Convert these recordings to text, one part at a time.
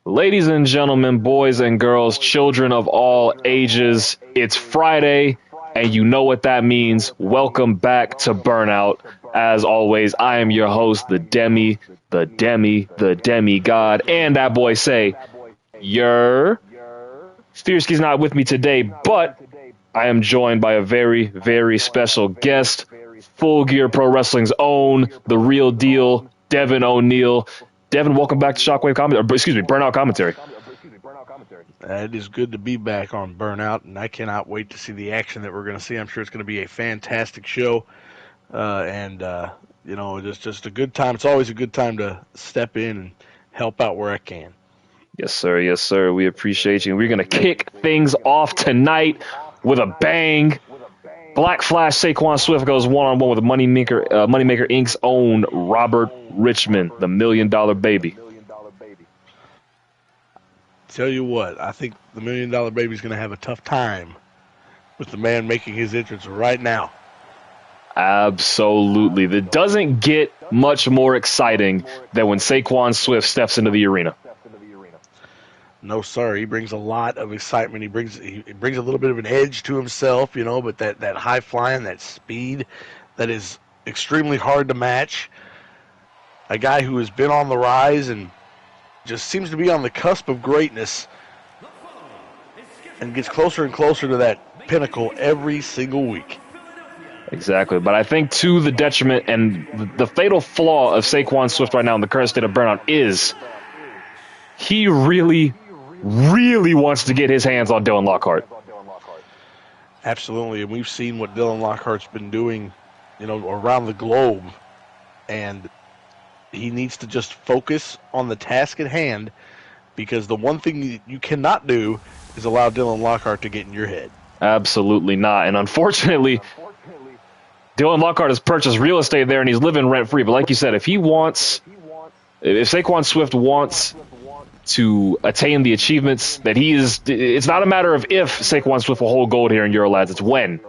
Ladies and gentlemen, boys and girls, children of all ages, it's Friday, and you know what that means. Welcome back to Burnout. As always, I am your host, the demigod, and that boy say, Yer. Fierce's not with me today, but I am joined by a very, very special guest, Full Gear Pro Wrestling's own, the real deal, Devin O'Neill. Devin, welcome back to Burnout Commentary. It is good to be back on Burnout, and I cannot wait to see the action that we're going to see. I'm sure it's going to be a fantastic show, just a good time. It's always a good time to step in and help out where I can. Yes, sir. Yes, sir. We appreciate you. We're going to kick things off tonight with a bang. Black Flash Saquon Swift goes one-on-one with Moneymaker Inc.'s own Robert Richmond, the $1 Million Baby. Tell you what, I think the $1 Million Baby is going to have a tough time with the man making his entrance right now. Absolutely. That doesn't get much more exciting than when Saquon Swift steps into the arena. No, sir. He brings a lot of excitement. He brings a little bit of an edge to himself, but that high flying, that speed, that is extremely hard to match. A guy who has been on the rise and just seems to be on the cusp of greatness and gets closer and closer to that pinnacle every single week. Exactly. But I think to the detriment and the fatal flaw of Saquon Swift right now in the current state of Burnout is he really wants to get his hands on Dylan Lockhart. Absolutely, and we've seen what Dylan Lockhart's been doing, around the globe, and he needs to just focus on the task at hand, because the one thing you cannot do is allow Dylan Lockhart to get in your head. Absolutely not, and unfortunately, Dylan Lockhart has purchased real estate there, and he's living rent-free, but like you said, if Saquon Swift wants to attain the achievements that he is, it's not a matter of if Saquon Swift will hold gold here in Eurolads, it's when.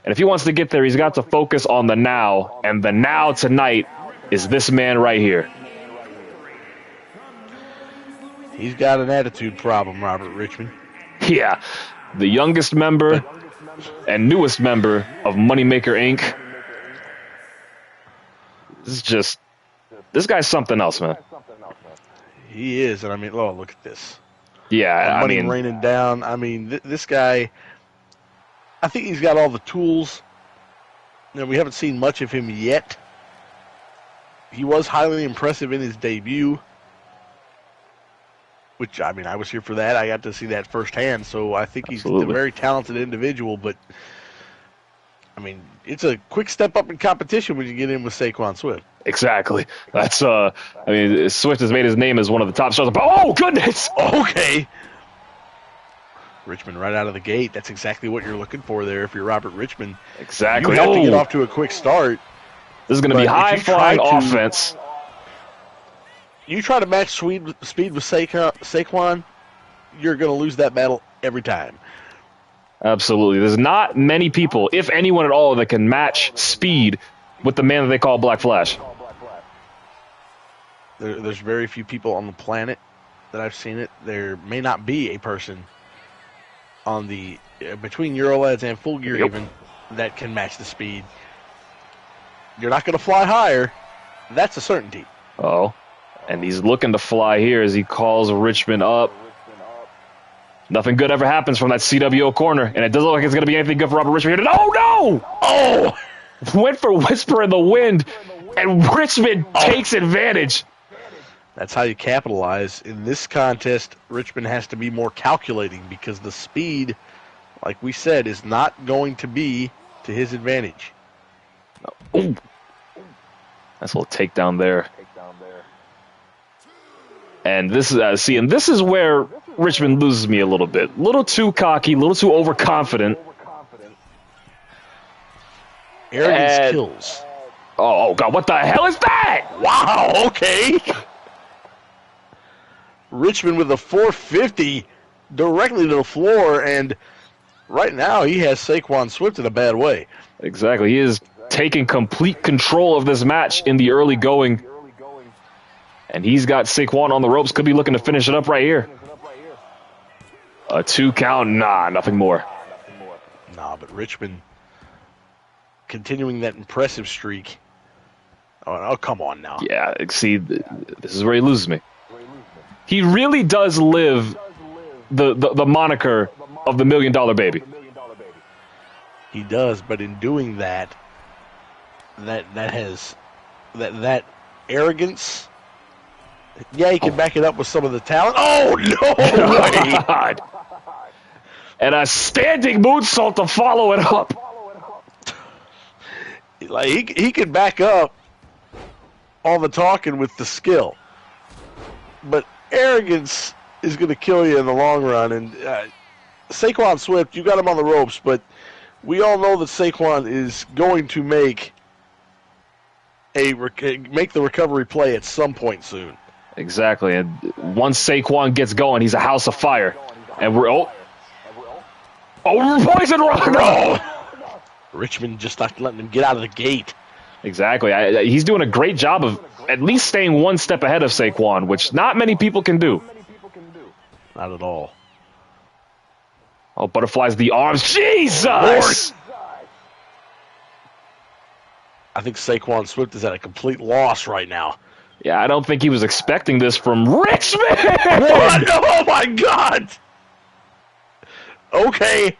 And if he wants to get there, he's got to focus on the now, and the now tonight is this man right here. He's got an attitude problem, Robert Richmond. Yeah, the youngest member and newest member of Moneymaker Inc. This guy's something else, man. He is, and look at this. Yeah, money raining down. This guy, I think he's got all the tools. We haven't seen much of him yet. He was highly impressive in his debut, which, I was here for that. I got to see that firsthand, so I think he's a very talented individual, but, it's a quick step up in competition when you get in with Saquon Swift. Exactly. That's Swift has made his name as one of the top stars. Oh goodness! Okay. Richmond right out of the gate. That's exactly what you're looking for there. If you're Robert Richmond, exactly. You have to get off to a quick start. This is going to be high flying offense. You try to match speed with Saquon, you're going to lose that battle every time. Absolutely. There's not many people, if anyone at all, that can match speed with the man that they call Black Flash. There's very few people on the planet that I've seen it. There may not be a person on the between Eurolads and Full Gear even that can match the speed. You're not going to fly higher. That's a certainty. Oh, and he's looking to fly here as he calls Richmond up. Nothing good ever happens from that CWO corner, and it doesn't look like it's going to be anything good for Robert Richmond here. Oh, no! Oh! Went for Whisper in the Wind, and Richmond takes advantage. That's how you capitalize. In this contest, Richmond has to be more calculating because the speed, like we said, is not going to be to his advantage. Ooh. Nice little takedown there. And this is where Richmond loses me a little bit. A little too cocky, a little too overconfident. Arrogance kills. Oh, God, what the hell is that? Wow, okay. Richmond with a 450 directly to the floor, and right now he has Saquon Swift in a bad way. Exactly. He is taking complete control of this match in the early going. And he's got Saquon on the ropes. Could be looking to finish it up right here. A 2 count. Nah, nothing more. Nah, but Richmond continuing that impressive streak. Oh, come on now. Yeah, see, this is where he loses me. He really does live the moniker of the $1 million baby. He does, but in doing that, that arrogance. Yeah, he can back it up with some of the talent. Oh no! Way. God. And a standing moonsault to follow it up. Like he can back up all the talking with the skill, but arrogance is going to kill you in the long run. And Saquon Swift, you got him on the ropes, but we all know that Saquon is going to make the recovery play at some point soon. Exactly, and once Saquon gets going, he's a house of fire. And we're poison rock! Richmond just not letting him get out of the gate. Exactly. He's doing a great job of at least staying one step ahead of Saquon, which not many people can do. Not at all. Oh, butterflies the arms. Jesus! I think Saquon Swift is at a complete loss right now. Yeah, I don't think he was expecting this from Richmond! What? Oh, my God! Okay,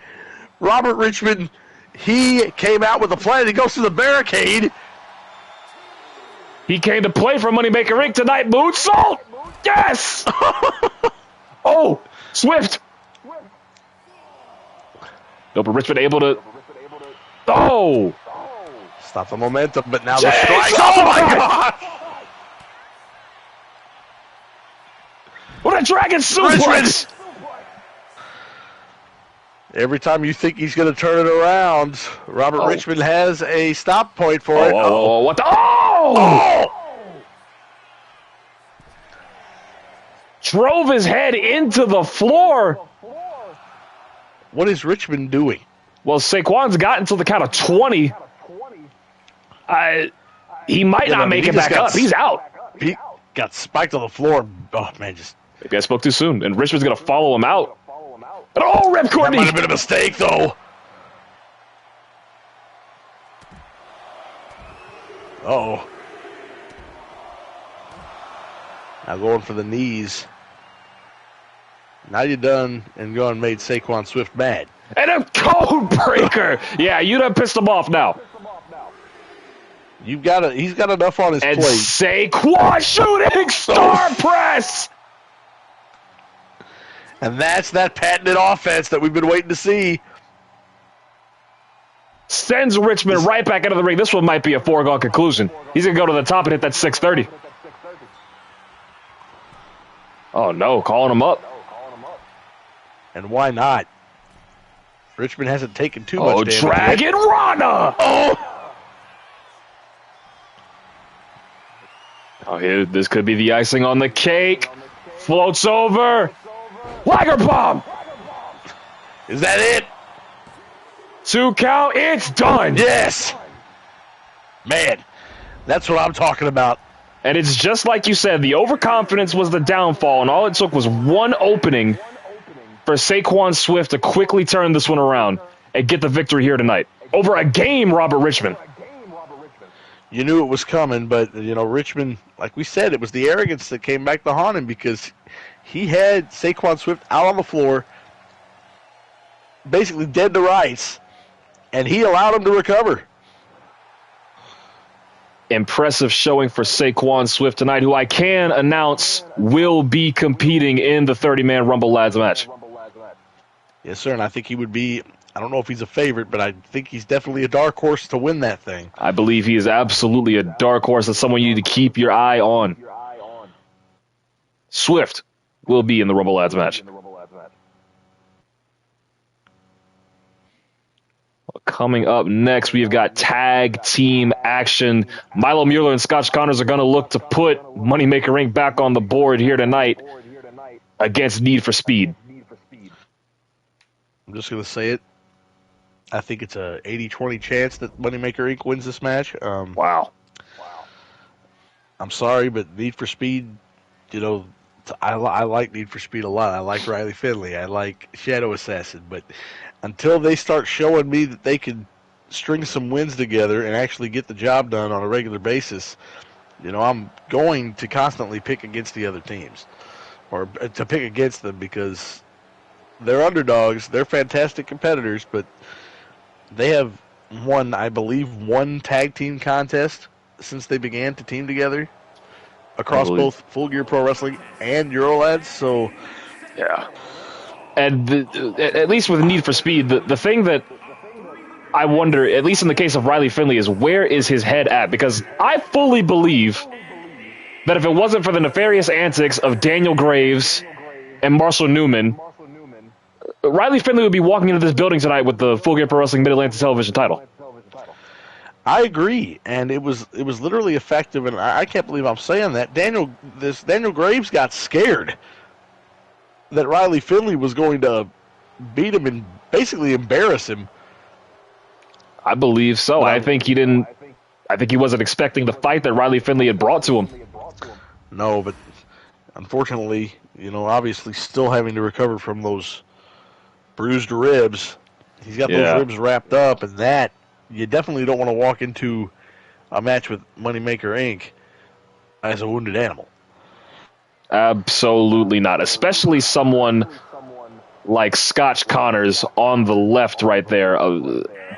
Robert Richmond, he came out with a plan. He goes to the barricade. He came to play for Moneymaker Inc. tonight. Moonsault! Yes! Oh, Swift! No, but Richmond able to... Oh! Stop the momentum, but now the strike. Oh, my God! What a dragon suplex! Every time you think he's going to turn it around, Robert Richmond has a stop point for it. Oh, what the... Oh! Drove his head into the floor. What is Richmond doing? Well, Saquon's gotten to the count of 20. He might not make it back up. He's out. He got spiked on the floor. Oh, man, just... Maybe I spoke too soon. And Richmond's going to follow him out. And Rip Courtney! That might have been a mistake, though. Uh-oh. Now going for the knees. Now you're done and going and made Saquon Swift mad. And a code breaker! Yeah, you done pissed him off now. He's got enough on his plate. And Saquon shooting star press! And that's that patented offense that we've been waiting to see. Sends Richmond right back into the ring. This one might be a foregone conclusion. He's going to go to the top and hit that 630. Oh, no, calling him up. And why not? Richmond hasn't taken too much damage. Oh, Dragon Rana! Oh, here, this could be the icing on the cake. Floats over. Liger bomb! Is that it? 2 count, it's done! Yes! Man, that's what I'm talking about. And it's just like you said, the overconfidence was the downfall, and all it took was one opening for Saquon Swift to quickly turn this one around and get the victory here tonight. Over a game, Robert Richmond. You knew it was coming, but, Richmond, like we said, it was the arrogance that came back to haunt him because he had Saquon Swift out on the floor, basically dead to rights, and he allowed him to recover. Impressive showing for Saquon Swift tonight, who I can announce will be competing in the 30-man Rumble Lads match. Yes, sir, and I think he would be, I don't know if he's a favorite, but I think he's definitely a dark horse to win that thing. I believe he is absolutely a dark horse. That's someone you need to keep your eye on. Swift will be in the Rumble Lads match. Coming up next, we've got tag team action. Milo Mueller and Scotch Connors are going to look to put Moneymaker Inc. back on the board here tonight against Need for Speed. I'm just going to say it. I think it's a 80-20 chance that Moneymaker Inc. wins this match. Wow. I'm sorry, but Need for Speed, you know, I like Need for Speed a lot. I like Riley Finley. I like Shadow Assassin. But until they start showing me that they can string some wins together and actually get the job done on a regular basis, you know, I'm going to constantly pick against the other teams, or to pick against them, because they're underdogs. They're fantastic competitors, but they have won, I believe, one tag team contest since they began to team together across both Full Gear Pro Wrestling and Eurolads. So, yeah. And at least with Need for Speed, the thing that I wonder, at least in the case of Riley Finley, is where is his head at? Because I fully believe that if it wasn't for the nefarious antics of Daniel Graves and Marshall Newman, Riley Finley would be walking into this building tonight with the Full Gear Pro Wrestling Mid-Atlantic Television title. I agree, and it was literally effective, and I can't believe I'm saying that. Daniel Graves got scared that Riley Finley was going to beat him and basically embarrass him. I believe so. I think he didn't. I think he wasn't expecting the fight that Riley Finley had brought to him. No, but unfortunately, you know, obviously still having to recover from those bruised ribs. He's got those ribs wrapped up, and that you definitely don't want to walk into a match with Moneymaker Inc. as a wounded animal. Absolutely not. Especially someone like Scotch Connors on the left right there.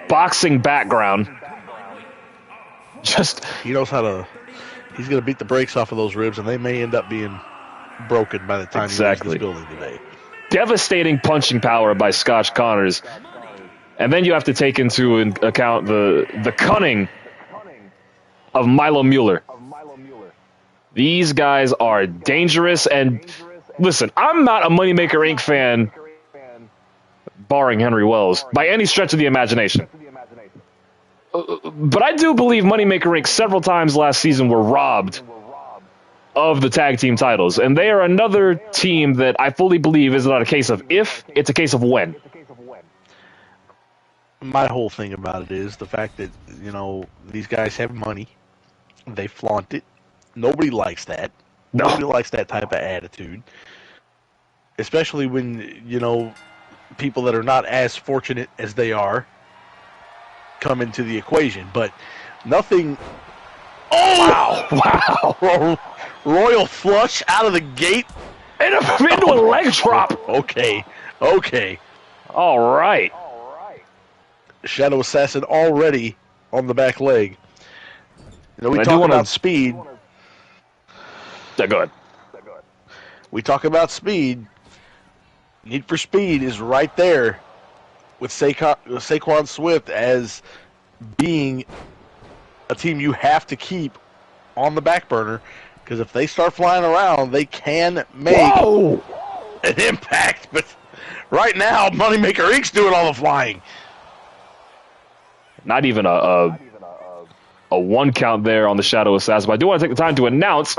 Boxing background. Just he knows how to. He's going to beat the brakes off of those ribs, and they may end up being broken by the time he leaves this building today. Devastating punching power by Scotch Connors. And then you have to take into account the cunning of Milo Mueller. These guys are dangerous. And listen, I'm not a Moneymaker Inc. fan, barring Henry Wells, by any stretch of the imagination. But I do believe Moneymaker Inc. several times last season were robbed of the tag team titles. And they are another team that I fully believe is not a case of if, it's a case of when. My whole thing about it is the fact that, you know, these guys have money. They flaunt it. Nobody likes that. No. Nobody likes that type of attitude. Especially when, you know, people that are not as fortunate as they are come into the equation. But nothing... Oh! Wow! Royal flush out of the gate. Into a leg drop. Okay. All right. Shadow Assassin already on the back leg. You know, we talk about speed. Yeah, go ahead. We talk about speed. Need for Speed is right there with Saquon Swift as being a team you have to keep on the back burner, because if they start flying around, they can make an impact. But right now, Moneymaker Inc.'s doing all the flying. Not even a one count there on the Shadow Assassin. But I do want to take the time to announce,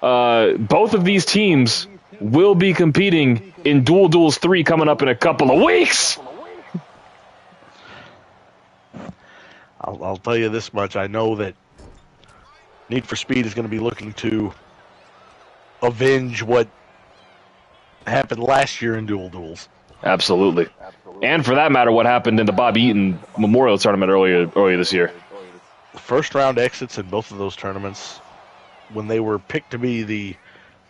both of these teams will be competing in Dual Duels 3 coming up in a couple of weeks. I'll tell you this much. I know that Need for Speed is going to be looking to avenge what happened last year in Dual Duels. Absolutely. And for that matter, what happened in the Bob Eaton Memorial Tournament earlier this year. First round exits in both of those tournaments when they were picked to be the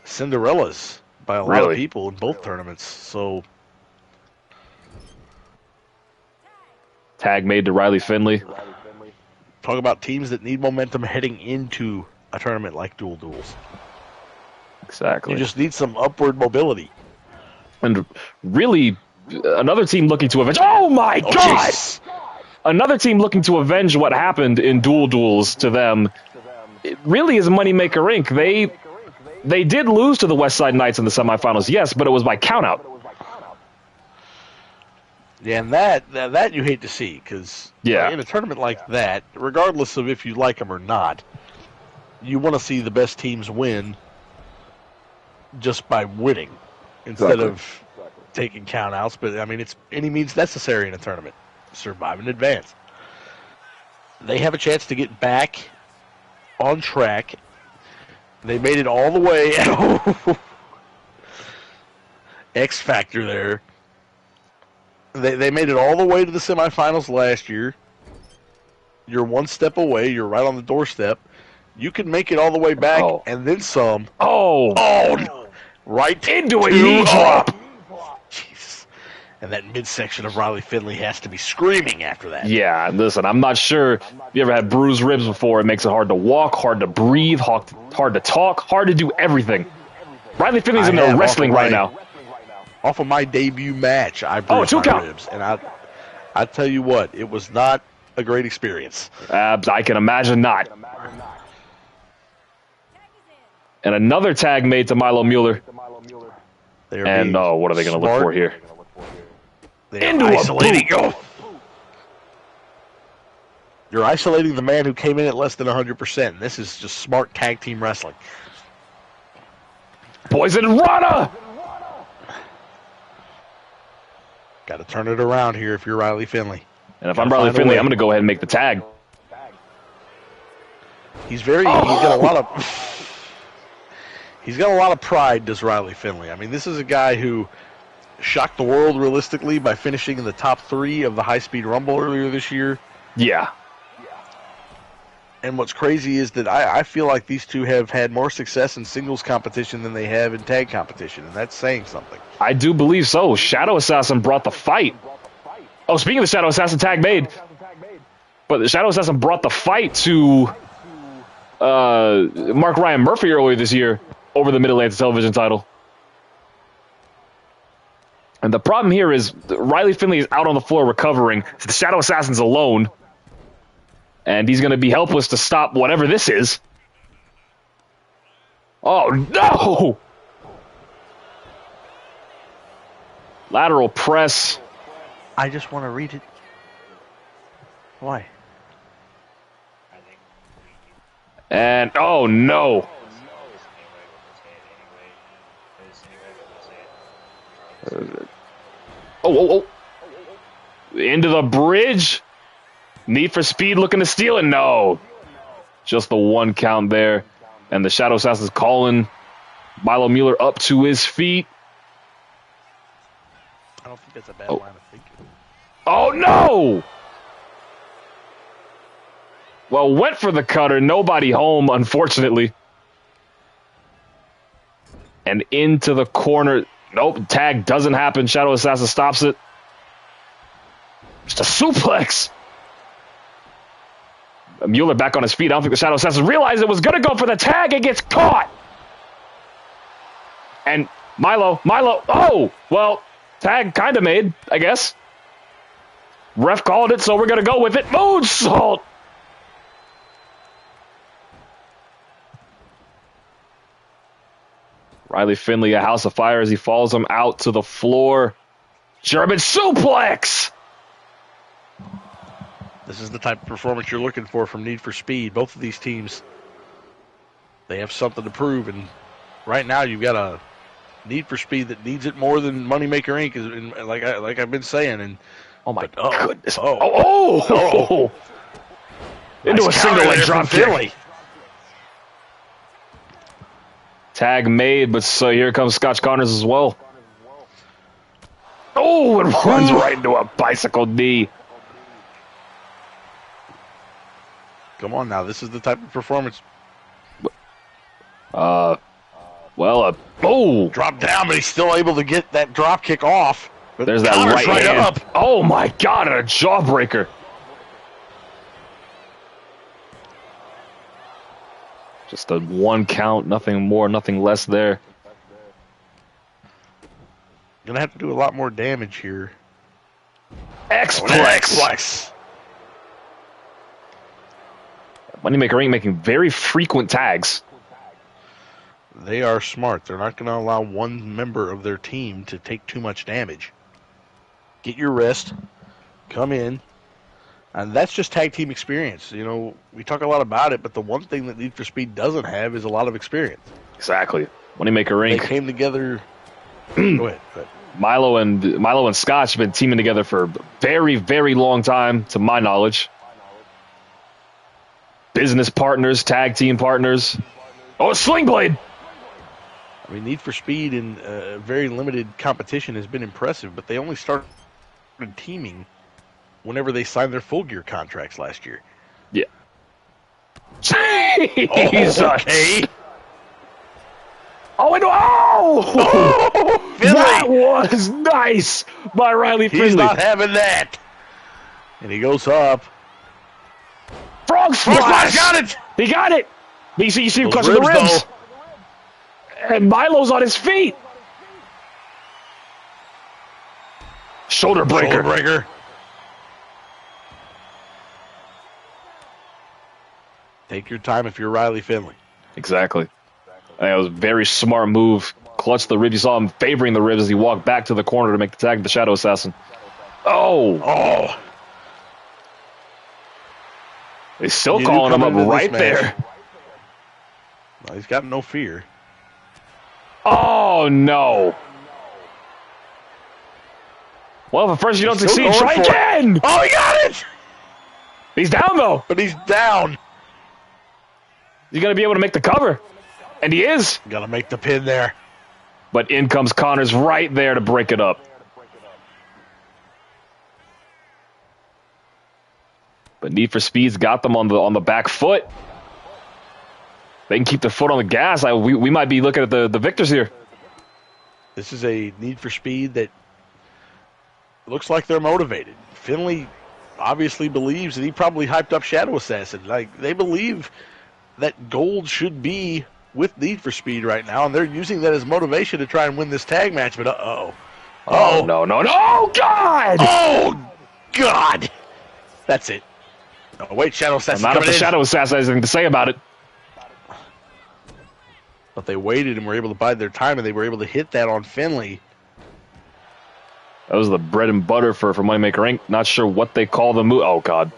Cinderellas by a lot of people in both tournaments. So tag made to Riley Finley. Talk about teams that need momentum heading into a tournament like Dual Duels. Exactly. You just need some upward mobility. And really, another team looking to avenge... Oh, my God! Geez. Another team looking to avenge what happened in Dual Duels to them. It really is Moneymaker Inc. They did lose to the West Side Knights in the semifinals, yes, but it was by countout. Yeah, and that you hate to see, because in a tournament like that, regardless of if you like them or not, you want to see the best teams win just by winning instead of taking countouts. But, I mean, it's any means necessary in a tournament. Survive in advance. They have a chance to get back on track. They made it all the way. X Factor there. They made it all the way to the semifinals last year. You're one step away. You're right on the doorstep. You can make it all the way back and then some. Oh, no. Right into a knee drop. Jesus. And that midsection of Riley Finley has to be screaming after that. Yeah, listen, I'm not sure if you ever had bruised ribs before. It makes it hard to walk, hard to breathe, hard to talk, hard to do everything. Riley Finley's in there wrestling right now. Off of my debut match, I bruised my ribs. And I tell you what, it was not a great experience. I can imagine not. And another tag made to Milo Mueller. And what are they going to look for here? Into isolating. You're isolating the man who came in at less than 100%. This is just smart tag team wrestling. Poison Rana! Got to turn it around here if you're Riley Finley. And if I'm Riley Finley, I'm going to go ahead and make the tag. He's got a lot of pride, does Riley Finley. I mean, this is a guy who shocked the world realistically by finishing in the top 3 of the high-speed rumble earlier this year. Yeah. And what's crazy is that I feel like these two have had more success in singles competition than they have in tag competition, and that's saying something. I do believe so. Shadow Assassin brought the fight. Oh, speaking of the Shadow Assassin, tag made. But the Shadow Assassin brought the fight to Mark Ryan Murphy earlier this year over the Mid-Atlantic television title. And the problem here is Riley Finley is out on the floor recovering. So the Shadow Assassin's alone. And he's going to be helpless to stop whatever this is. Oh, no! Lateral press. I just want to read it. Why? And, oh, no. Into the bridge. Need for Speed looking to steal it. No. Just the 1 count there. And the Shadow Assassin's calling Milo Mueller up to his feet. I don't think that's a bad line of thinking. Oh, no! Well, went for the cutter. Nobody home, unfortunately. And into the corner. Nope, tag doesn't happen. Shadow Assassin stops it. Just a suplex. Mueller back on his feet. I don't think the Shadow Assassin realized it was going to go for the tag. It gets caught. And Milo. Oh, well, tag kind of made, I guess. Ref called it, so we're going to go with it. Moonsault. Riley Finley, a house of fire as he falls him out to the floor. German suplex. This is the type of performance you're looking for from Need for Speed. Both of these teams, they have something to prove, and right now you've got a Need for Speed that needs it more than Moneymaker Inc. Like I've been saying. And oh my goodness! Oh! Into nice a single leg drop kick. Tag made, but so here comes Scotch Connors as well. Oh, and runs right into a bicycle knee. Come on now, this is the type of performance. Drop down, but he's still able to get that drop kick off. But there's that right hand. Up. Oh my God, and a jawbreaker. Just a 1 count, nothing more, nothing less there. Gonna have to do a lot more damage here. X-Plex. Moneymaker Inc. making very frequent tags. They are smart. They're not going to allow one member of their team to take too much damage. Get your rest. Come in. And that's just tag team experience. You know, we talk a lot about it, but the one thing that Need for Speed doesn't have is a lot of experience. Exactly. Moneymaker Inc. They came together. Go ahead. Milo and Scotch have been teaming together for a very, very long time, to my knowledge. business partners, tag team partners. Oh, a sling blade! I mean, Need for Speed in very limited competition has been impressive, but they only started teaming whenever they signed their Full Gear contracts last year. Yeah. Jesus. Okay. Oh, and that was nice by Riley Finley. He's not having that. And he goes up. Frog splash! Got it! He got it! You see him clutching the ribs. Though. And Milo's on his feet. Shoulder breaker. Take your time if you're Riley Finley. Exactly. That was a very smart move. Clutched the ribs. You saw him favoring the ribs as he walked back to the corner to make the tag with the Shadow Assassin. Oh! They're still calling him up right there. Well, he's got no fear. Oh, no. Well, if at first you don't succeed, try again! Oh, he got it! He's down, though. But he's down. He's going to be able to make the cover. And he is. Got to make the pin there. But in comes Connors right there to break it up. But Need for Speed's got them on the back foot. They can keep their foot on the gas. We might be looking at the victors here. This is a Need for Speed that looks like they're motivated. Finley obviously believes, and he probably hyped up Shadow Assassin. Like, they believe that gold should be with Need for Speed right now, and they're using that as motivation to try and win this tag match. But oh, no. Oh, God! Oh, God! That's it. Oh, wait, Shadow Assassin. Not if the Shadow Assassin has anything to say about it. But they waited and were able to bide their time, and they were able to hit that on Finley. That was the bread and butter for Moneymaker Inc. Not sure what they call the move. Oh, God.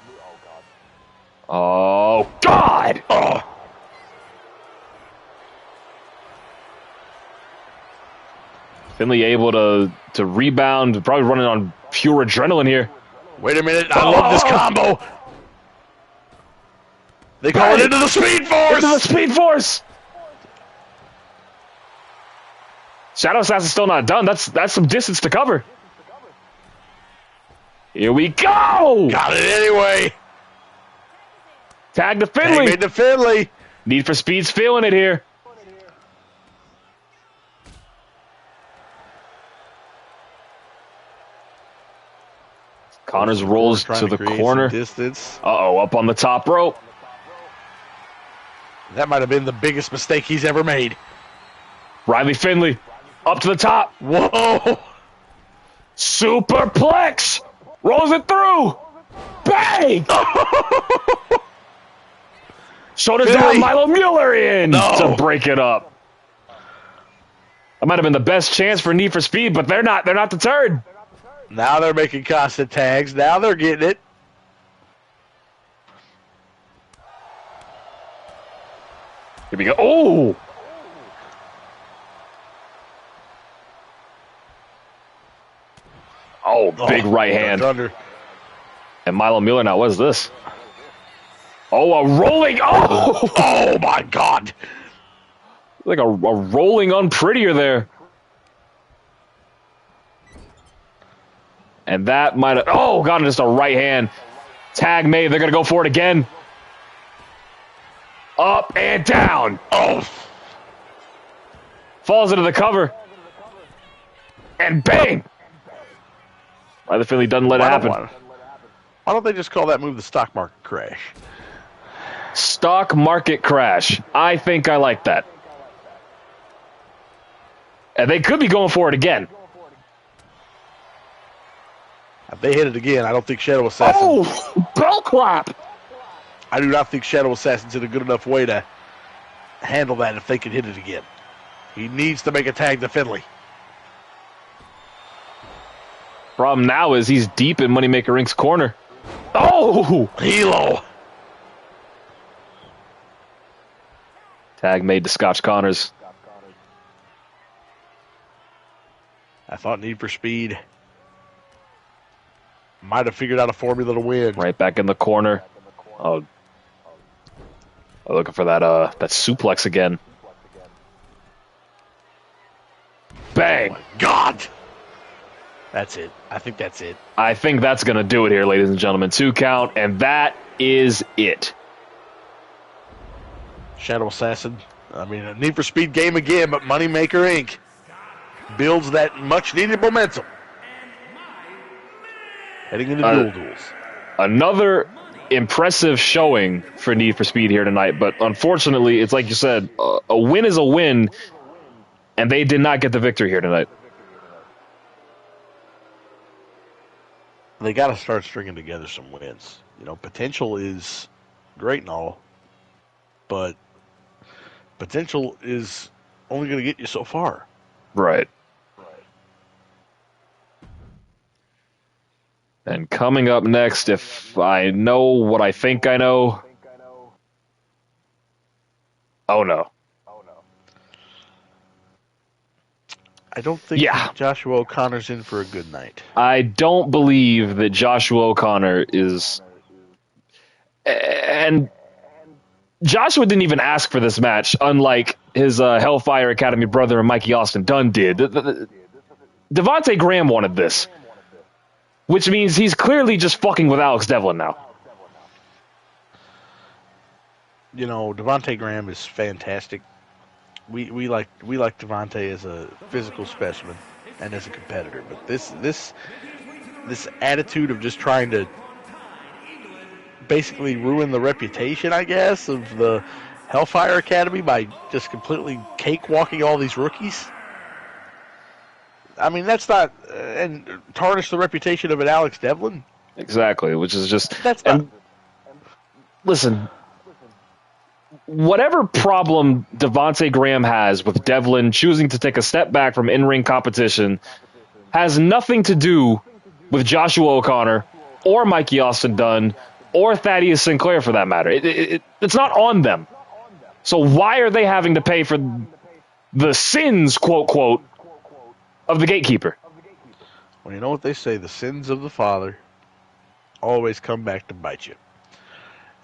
Oh, God! Oh. Finley able to rebound, probably running on pure adrenaline here. Wait a minute, I love this combo. They call it into the Speed Force! Into the Speed Force! Shadow Assassin's still not done. That's some distance to cover. Here we go! Got it anyway. Tag to Finley. Tag made to Finley. Need for Speed's feeling it here. Connors rolls to the corner. Distance. Uh-oh, up on the top rope. That might have been the biggest mistake he's ever made. Riley Finley, up to the top. Whoa! Superplex! Rolls it through! Bang! Shoulders down, Milo Mueller in to break it up. That might have been the best chance for Need for Speed, but they're not deterred. Now they're making constant tags. Now they're getting it. Here we go. Oh! Oh, big right hand. Under. And Milo Mueller now, what is this? Oh, a rolling. Oh! Oh, my God. Like a rolling unprettier there. And that might have... Oh, God, just a right hand. Tag made. They're going to go for it again. Up and down. Oh. Falls into the cover. And bang. Riley Finley doesn't let it happen. Why don't they just call that move the stock market crash? Stock market crash. I think I like that. And they could be going for it again. If they hit it again, I don't think Shadow Assassin... Oh! Bell clap! I do not think Shadow Assassin's in a good enough way to handle that if they can hit it again. He needs to make a tag to Finley. Problem now is he's deep in Moneymaker Inc.'s corner. Oh! Hilo! Tag made to Scotch Connors. I thought Need for Speed might have figured out a formula to win. Right back in the corner. Oh. Looking for that that suplex again. Bang! Oh my God! That's it. I think that's it. I think that's going to do it here, ladies and gentlemen. 2 count, and that is it. Shadow Assassin. I mean, a Need for Speed game again, but Moneymaker Inc. builds that much-needed momentum. Heading into dual duels. Another impressive showing for Need for Speed here tonight, but unfortunately, it's like you said, a win is a win, and they did not get the victory here tonight. They got to start stringing together some wins. You know, potential is great and all, but potential is only going to get you so far. Right. And coming up next, if I know what I think I know. Oh, no. I don't think Joshua O'Connor's in for a good night. I don't believe that Joshua O'Connor is... And Joshua didn't even ask for this match, unlike his Hellfire Academy brother and Mikey Austin Dunn did. Devontae Graham wanted this, which means he's clearly just fucking with Alex Devlin now. You know, Devontae Graham is fantastic. We like Devontae as a physical specimen and as a competitor, but this attitude of just trying to basically ruin the reputation, I guess, of the Hellfire Academy by just completely cakewalking all these rookies. I mean, that's not and tarnish the reputation of an Alex Devlin. Exactly, which is just that's not. Listen. Whatever problem Devontae Graham has with Devlin choosing to take a step back from in-ring competition has nothing to do with Joshua O'Connor or Mikey Austin Dunn or Thaddeus Sinclair, for that matter. It's not on them. So why are they having to pay for the sins, quote, quote, of the gatekeeper? Well, you know what they say, the sins of the father always come back to bite you.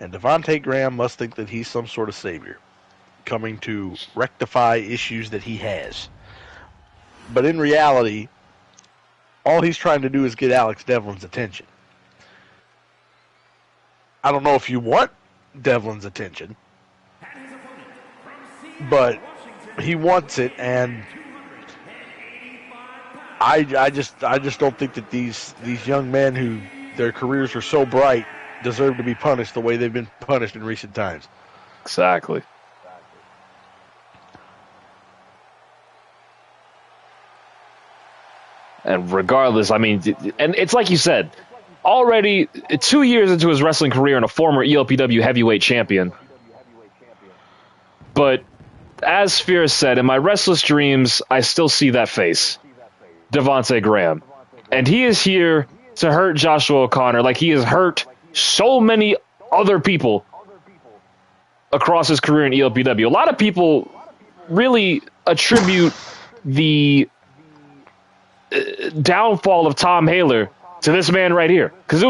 And Devontae Graham must think that he's some sort of savior, coming to rectify issues that he has. But in reality, all he's trying to do is get Alex Devlin's attention. I don't know if you want Devlin's attention, but he wants it, and I just don't think that these young men who their careers are so bright deserve to be punished the way they've been punished in recent times. Exactly. And regardless, I mean, and it's like you said, already 2 years into his wrestling career and a former ELPW heavyweight champion. But as Spears said, in my restless dreams, I still see that face, Devontae Graham. And he is here to hurt Joshua O'Connor like he has hurt so many other people across his career in ELPW. A lot of people really attribute the downfall of Tom Haler to this man right here, because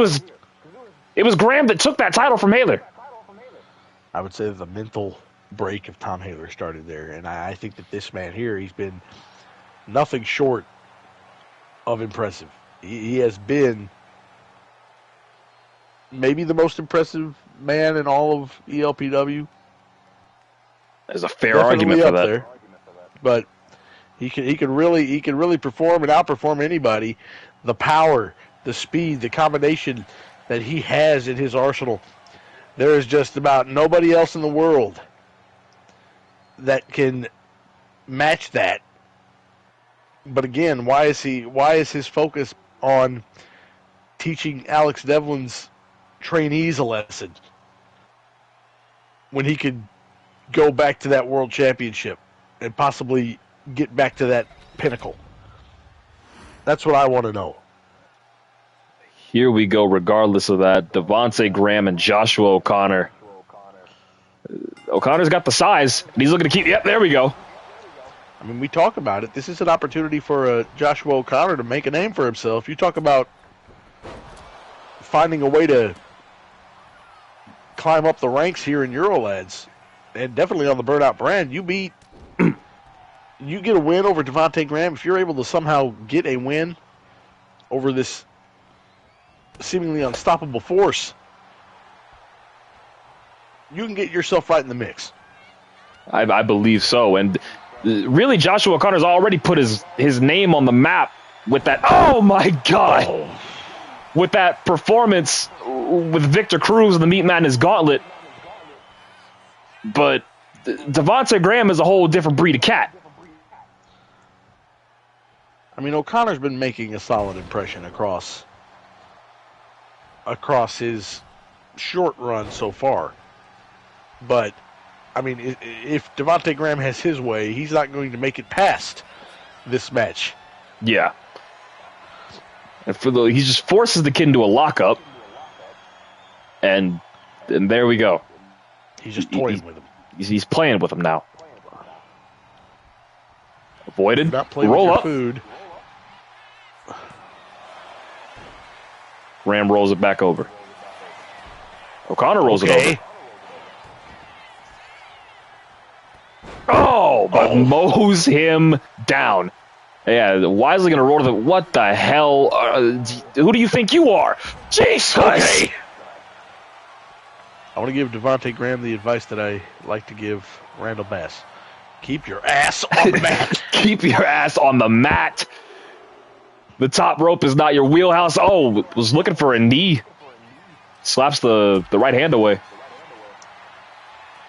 it was Graham that took that title from Haler. I would say the mental break of Tom Haler started there, and I think that this man here, he's been nothing short of impressive. He has been maybe the most impressive man in all of ELPW. There's a fair argument for that. There. But he can really perform and outperform anybody. The power, the speed, the combination that he has in his arsenal. There is just about nobody else in the world that can match that. But again, why is his focus on teaching Alex Devlin's trainees a lesson when he could go back to that world championship and possibly get back to that pinnacle? That's what I want to know. Here we go, regardless of that. Devontae Graham and Joshua O'Connor. O'Connor's got the size, and he's looking to keep... Yep, there we go. I mean, we talk about it. This is an opportunity for Joshua O'Connor to make a name for himself. You talk about finding a way to climb up the ranks here in Eurolads. and definitely on the Burnout brand, you get a win over Devontae Graham. If you're able to somehow get a win over this seemingly unstoppable force, you can get yourself right in the mix. I believe so. And really, Joshua O'Connor's already put his name on the map with that. Oh, my God. Oh. With that performance with Victor Cruz in the Meat Madness Gauntlet. But Devontae Graham is a whole different breed of cat. I mean, O'Connor's been making a solid impression across his short run so far. But, I mean, if Devontae Graham has his way, he's not going to make it past this match. Yeah. And he just forces the kid into a lockup. And there we go. He's just toying with him. He's playing with him now. Avoided. Not playing Roll with your up. Food. Graham rolls it back over. O'Connor rolls it over. Oh, but mows him down. Yeah, Wisely going to roll to the... What the hell? Who do you think you are? Jesus! Okay. I want to give Devontae Graham the advice that I like to give Randall Bass. Keep your ass on the mat. Keep your ass on the mat. The top rope is not your wheelhouse. Oh, was looking for a knee. Slaps the right hand away.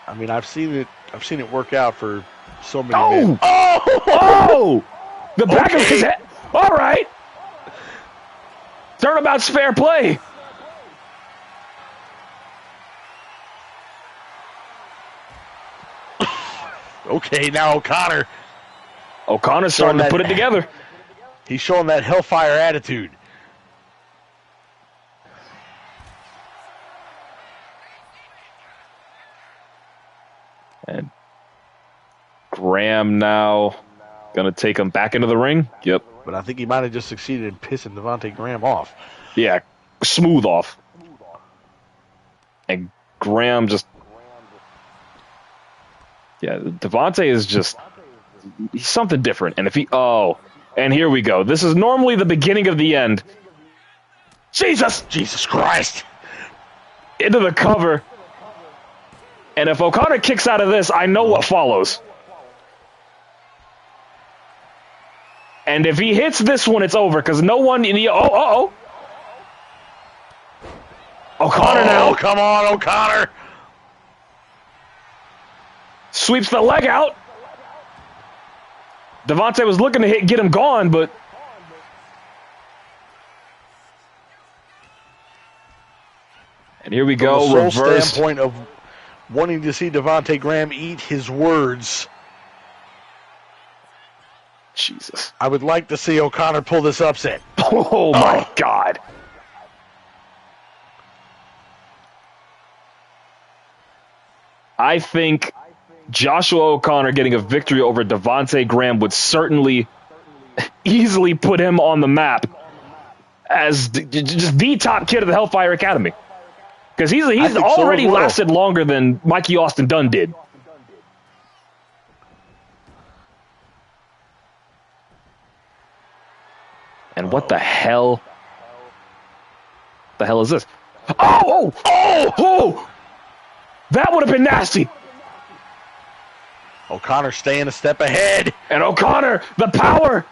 I mean, I've seen it work out for so many men. Oh! The back of his head. All right. Turnabout's fair play. Okay, now O'Connor's starting to put it together. He's showing that hellfire attitude. And Graham now going to take him back into the ring. Yep. But I think he might have just succeeded in pissing Devontae Graham off. Yeah, smooth off. And Graham just... Yeah, Devontae is just... He's something different. And if he... Oh... And here we go. This is normally the beginning of the end. Jesus Christ. Into the cover. And if O'Connor kicks out of this, I know what follows. And if he hits this one, it's over, because no one in the... O'Connor now. Oh, come on, O'Connor. Sweeps the leg out. Devontae was looking to get him gone, but... And here we go, From the sole reverse. standpoint of wanting to see Devontae Graham eat his words. Jesus. I would like to see O'Connor pull this upset. Oh, my God. I think Joshua O'Connor getting a victory over Devontae Graham would certainly easily put him on the map as just the top kid of the Hellfire Academy. Because he's already lasted longer than Mikey Austin Dunn did. And what the hell? The hell is this? Oh! That would have been nasty. O'Connor staying a step ahead. And O'Connor, the power.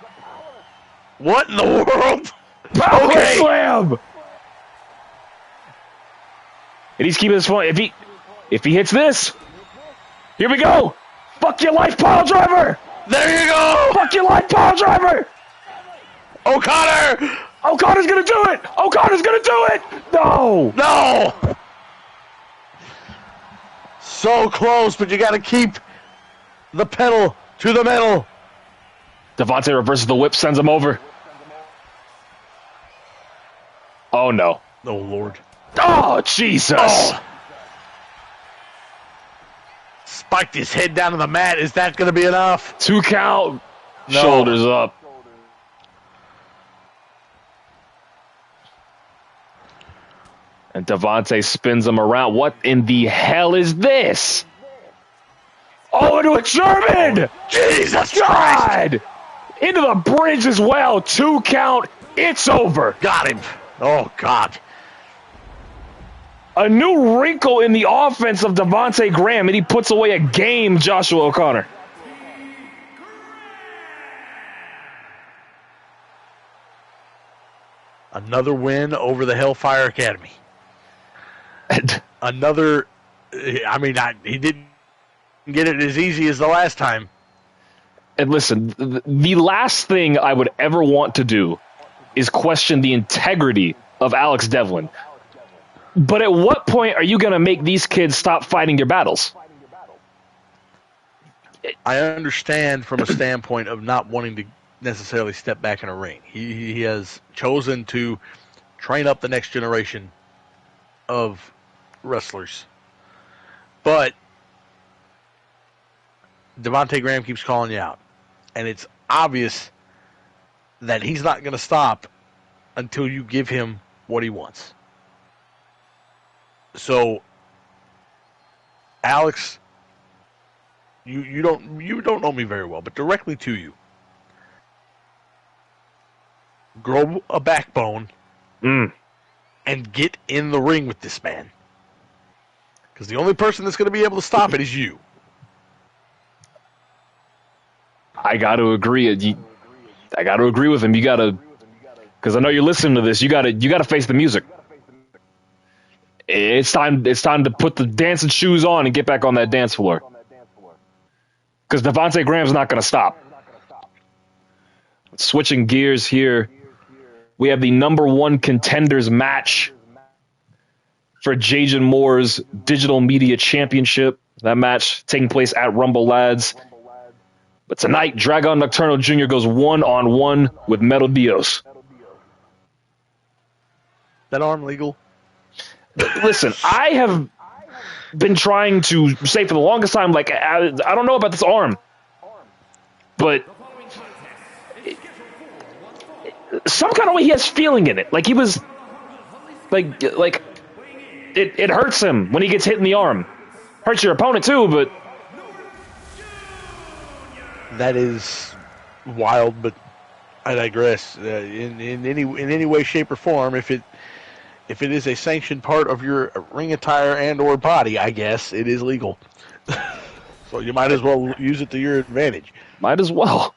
What in the world? Power slam. And he's keeping this fun. If he hits this, here we go. Fuck your life, pile driver. There you go. Fuck your life, pile driver. O'Connor. O'Connor's gonna do it. O'Connor's gonna do it. No. So close, but you got to keep the pedal to the metal. Devontae reverses the whip, sends him over. Oh, no. Oh, Lord. Oh, Jesus. Oh. Spiked his head down to the mat. Is that going to be enough? 2 count. No. Shoulders up. And Devontae spins him around. What in the hell is this? Oh, into a German! Jesus Christ! God! Into the bridge as well. 2 count. It's over. Got him. Oh, God. A new wrinkle in the offense of Devontae Graham, and he puts away a game, Joshua O'Connor. Another win over the Hellfire Academy. Another, I mean, he didn't get it as easy as the last time. And listen, the last thing I would ever want to do is question the integrity of Alex Devlin. But at what point are you going to make these kids stop fighting your battles? I understand from a standpoint of not wanting to necessarily step back in a ring. He has chosen to train up the next generation of wrestlers. But Devontae Graham keeps calling you out. And it's obvious that he's not going to stop until you give him what he wants. So, Alex, you don't know me very well, but directly to you, grow a backbone and get in the ring with this man. Because the only person that's going to be able to stop it is you. I got to agree. I got to agree with him. You got to, because I know you're listening to this. You got to face the music. It's time to put the dancing shoes on and get back on that dance floor. Because Devontae Graham's not going to stop. Switching gears here, we have the #1 contenders match for Jajan Moore's Digital Media Championship. That match taking place at Rumble Lads. But tonight, Dragon Nocturno Jr. goes 1-on-1 with Metal Dios. That arm legal? Listen, I have been trying to say for the longest time, like, I don't know about this arm. But some kind of way he has feeling in it. Like he was, like it hurts him when he gets hit in the arm. Hurts your opponent too, but that is wild. But I digress. In any way, shape, or form, if it is a sanctioned part of your ring attire and/or body, I guess it is legal. So you might as well use it to your advantage. Might as well.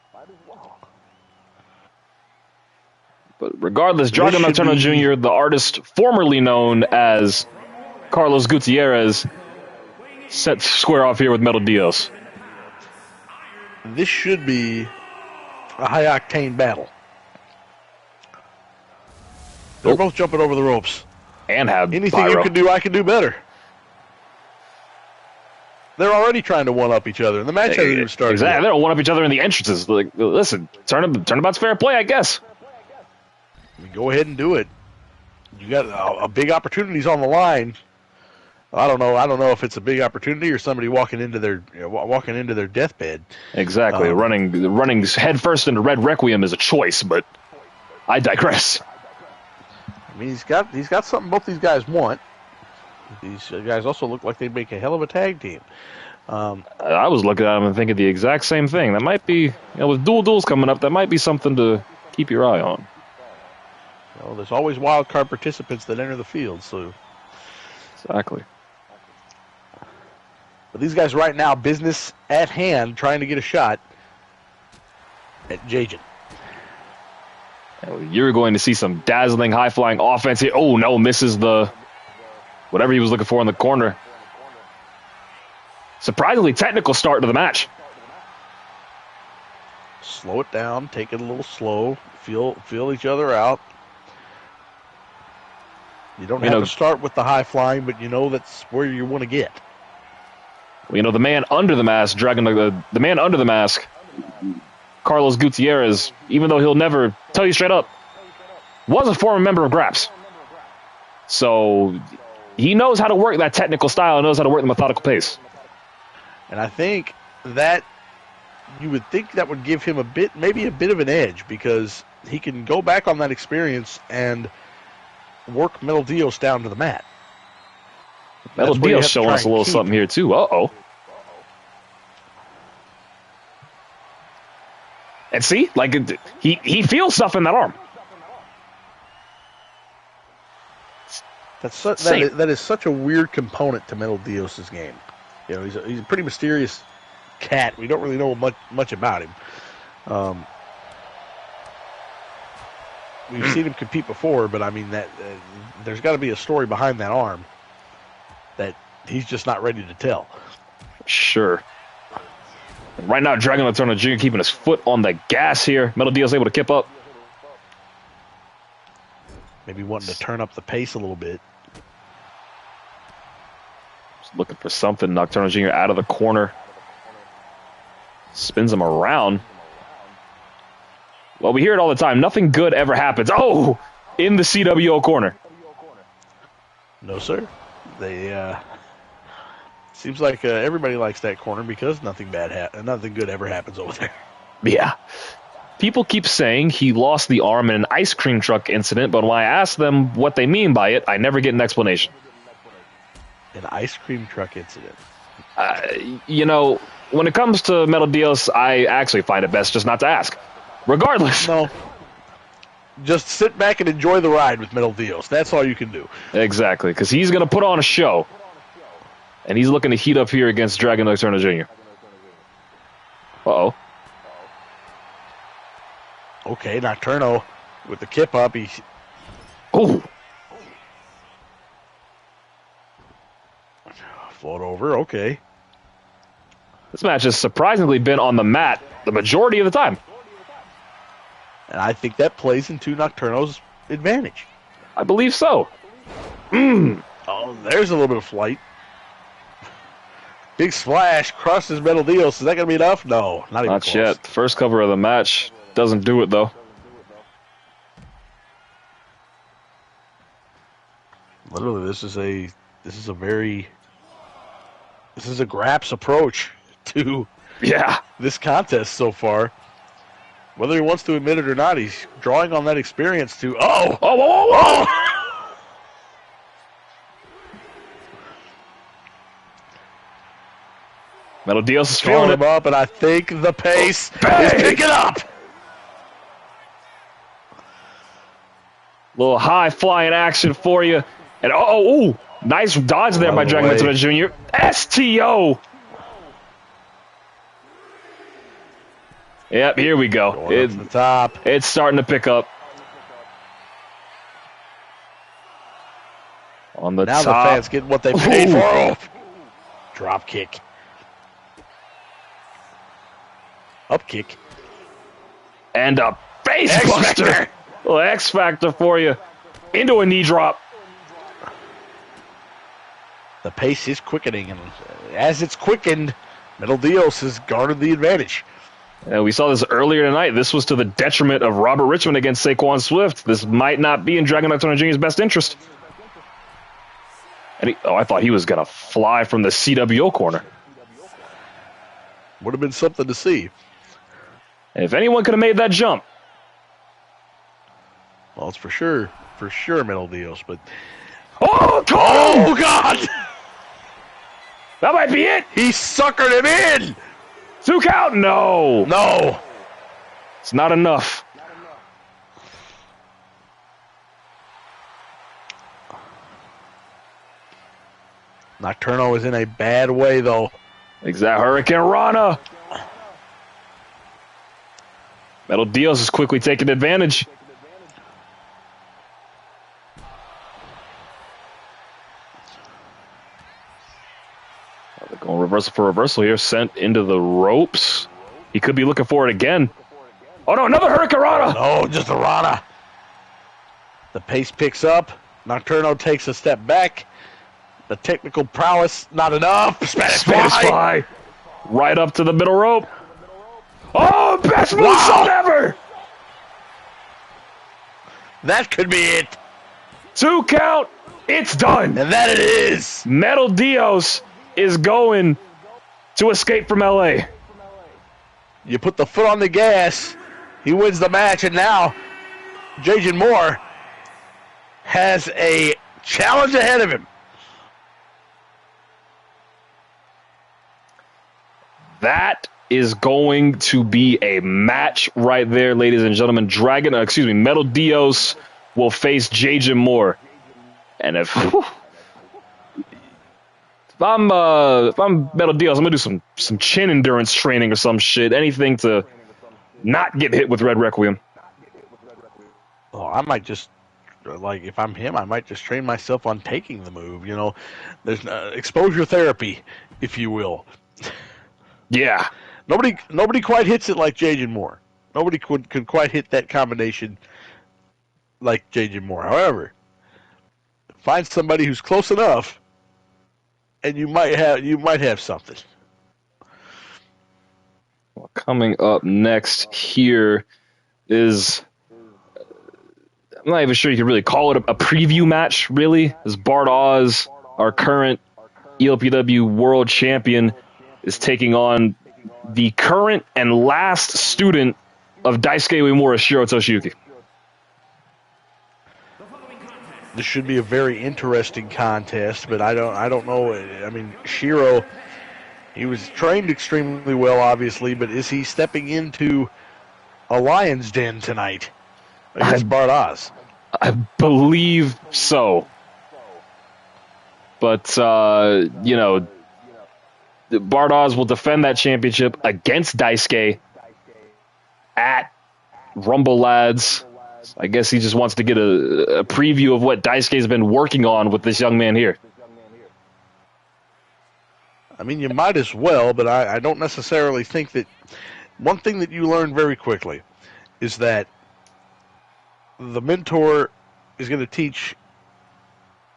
But regardless, Dragon Nocturno Jr., the artist formerly known as Carlos Gutierrez, set square off here with Metal Dios. This should be a high-octane battle. They're both jumping over the ropes. And have anything pyro. You can do, I can do better. They're already trying to one-up each other, and the match hasn't even started. Exactly, they're one-up each other in the entrances. Like, listen, turnabout's fair play, I guess. Go ahead and do it. You got a big opportunities on the line. I don't know if it's a big opportunity or somebody walking into their deathbed. Exactly, running head first into Red Requiem is a choice, but I digress. I mean, he's got something both these guys want. These guys also look like they'd make a hell of a tag team. I was looking at them and thinking the exact same thing. That might be, with duels coming up, that might be something to keep your eye on. There's always wild card participants that enter the field, so. Exactly. But these guys right now, business at hand, trying to get a shot at Jajan. You're going to see some dazzling, high-flying offense here. Oh, no, misses the whatever he was looking for in the corner. Surprisingly technical start to the match. Slow it down, take it a little slow, feel each other out. You don't have to start with the high-flying, but that's where you want to get. Well, the man under the mask, the man under the mask, Carlos Gutierrez, even though he'll never tell you straight up, was a former member of Graps. So he knows how to work that technical style and knows how to work the methodical pace. And I think that you would think that would give him maybe a bit of an edge, because he can go back on that experience and work Metal Dios down to the mat. Metal Dios showing us a little something here too. Uh-oh. And see, like he feels stuff in that arm. That is such a weird component to Metal Dios' game. You know, he's a pretty mysterious cat. We don't really know much about him. We've seen him compete before, but I mean that there's got to be a story behind that arm that he's just not ready to tell. Sure. Right now, Dragon Lantern Jr. keeping his foot on the gas here. Metal Dios able to kip up. Maybe wanting to turn up the pace a little bit. Just looking for something. Nocturnal Jr. out of the corner. Spins him around. Well, we hear it all the time. Nothing good ever happens. Oh! In the CWO corner. No, sir. They, seems like everybody likes that corner because nothing good ever happens over there. Yeah. People keep saying he lost the arm in an ice cream truck incident, but when I ask them what they mean by it, I never get an explanation. An ice cream truck incident? You know, when it comes to Metal Dios, I actually find it best just not to ask. Regardless. No. Just sit back and enjoy the ride with Metal Dios. That's all you can do. Exactly, because he's going to put on a show. And he's looking to heat up here against Dragon Nocturno Jr. Uh-oh. Okay, Nocturno with the kip up. Oh! Float over, okay. This match has surprisingly been on the mat the majority of the time. And I think that plays into Nocturno's advantage. I believe so. Oh, there's a little bit of flight. Big splash, crosses Metal Dios. Is that going to be enough? No, not even close. Not yet. The first cover of the match doesn't do it, though. Literally, this is a Graps approach to this contest so far. Whether he wants to admit it or not, he's drawing on that experience to whoa. Metal Dios is feeling him up, and I think the pace is picking up. Little high flying action for you. And nice dodge there by Dragon Lantern Jr. STO. Yep, here we go. Going up to the top. It's starting to pick up. On the now top. The fans get what they paid for. Drop kick. Up kick. And a face buster. Little X Factor for you. Into a knee drop. The pace is quickening, and as it's quickened, Metal Dios has garnered the advantage. We saw this earlier tonight. This was to the detriment of Robert Richmond against Saquon Swift. This might not be in Dragon Nocturno Jr.'s best interest. And I thought he was going to fly from the CWO corner. Would have been something to see. If anyone could have made that jump. Well, it's for sure Metal Dios, but... Oh, God! That might be it. He suckered him in. 2 count? No. No. It's not enough. Nocturno is in a bad way, though. Exact Hurricane Rana. Metal Dios is quickly taking advantage. They're going reversal for reversal here. Sent into the ropes. He could be looking for it again. Oh, no, another Hurricane Rana. No, just a Rana. The pace picks up. Nocturno takes a step back. The technical prowess, not enough. Spanish fly. Right up to the middle rope. Oh, best moonsault ever. That could be it. 2 count. It's done. And that it is. Metal Dios is going to escape from LA. You put the foot on the gas. He wins the match, and now Jason Moore has a challenge ahead of him. That is going to be a match right there, ladies and gentlemen. Metal Dios will face J.J. Moore. And if I'm Metal Dios, I'm gonna do some chin endurance training or some shit. Anything to not get hit with Red Requiem. Oh, I might just, like, if I'm him, I might just train myself on taking the move. You know, there's exposure therapy, if you will. Yeah. Nobody quite hits it like J.J. Moore. Nobody could quite hit that combination like J.J. Moore. However, find somebody who's close enough, and you might have something. Well, coming up next here is, I'm not even sure you can really call it a preview match, really. As Bart Oz, our current ELPW world champion, is taking on the current and last student of Daisuke Uemura, Shiro Toshiyuki. This should be a very interesting contest, but I don't know. I mean, Shiro, he was trained extremely well, obviously, but is he stepping into a lion's den tonight against Bart Oz? I believe so. But, you know, Bart Oz will defend that championship against Daisuke at Rumble Lads. I guess he just wants to get a preview of what Daisuke's been working on with this young man here. I mean, you might as well, but I don't necessarily think that. One thing that you learn very quickly is that the mentor is going to teach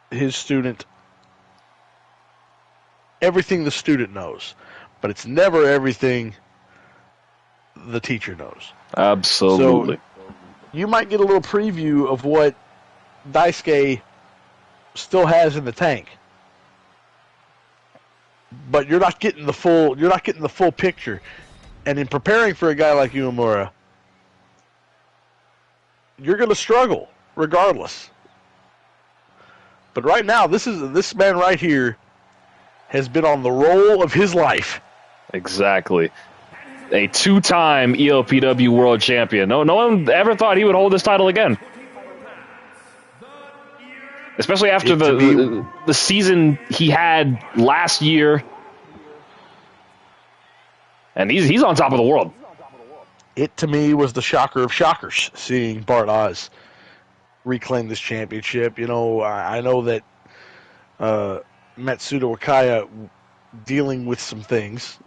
his student everything the student knows, but it's never everything the teacher knows. Absolutely. So you might get a little preview of what Daisuke still has in the tank, but you're not getting the full picture. And in preparing for a guy like Uemura, you're going to struggle regardless. But right now, this man right here has been on the roll of his life. Exactly. A two-time ELPW world champion. No one ever thought he would hold this title again. Especially after the season he had last year. And he's on top of the world. It, to me, was the shocker of shockers, seeing Bart Oz reclaim this championship. You know, I know that Matsuda Wakaya dealing with some things,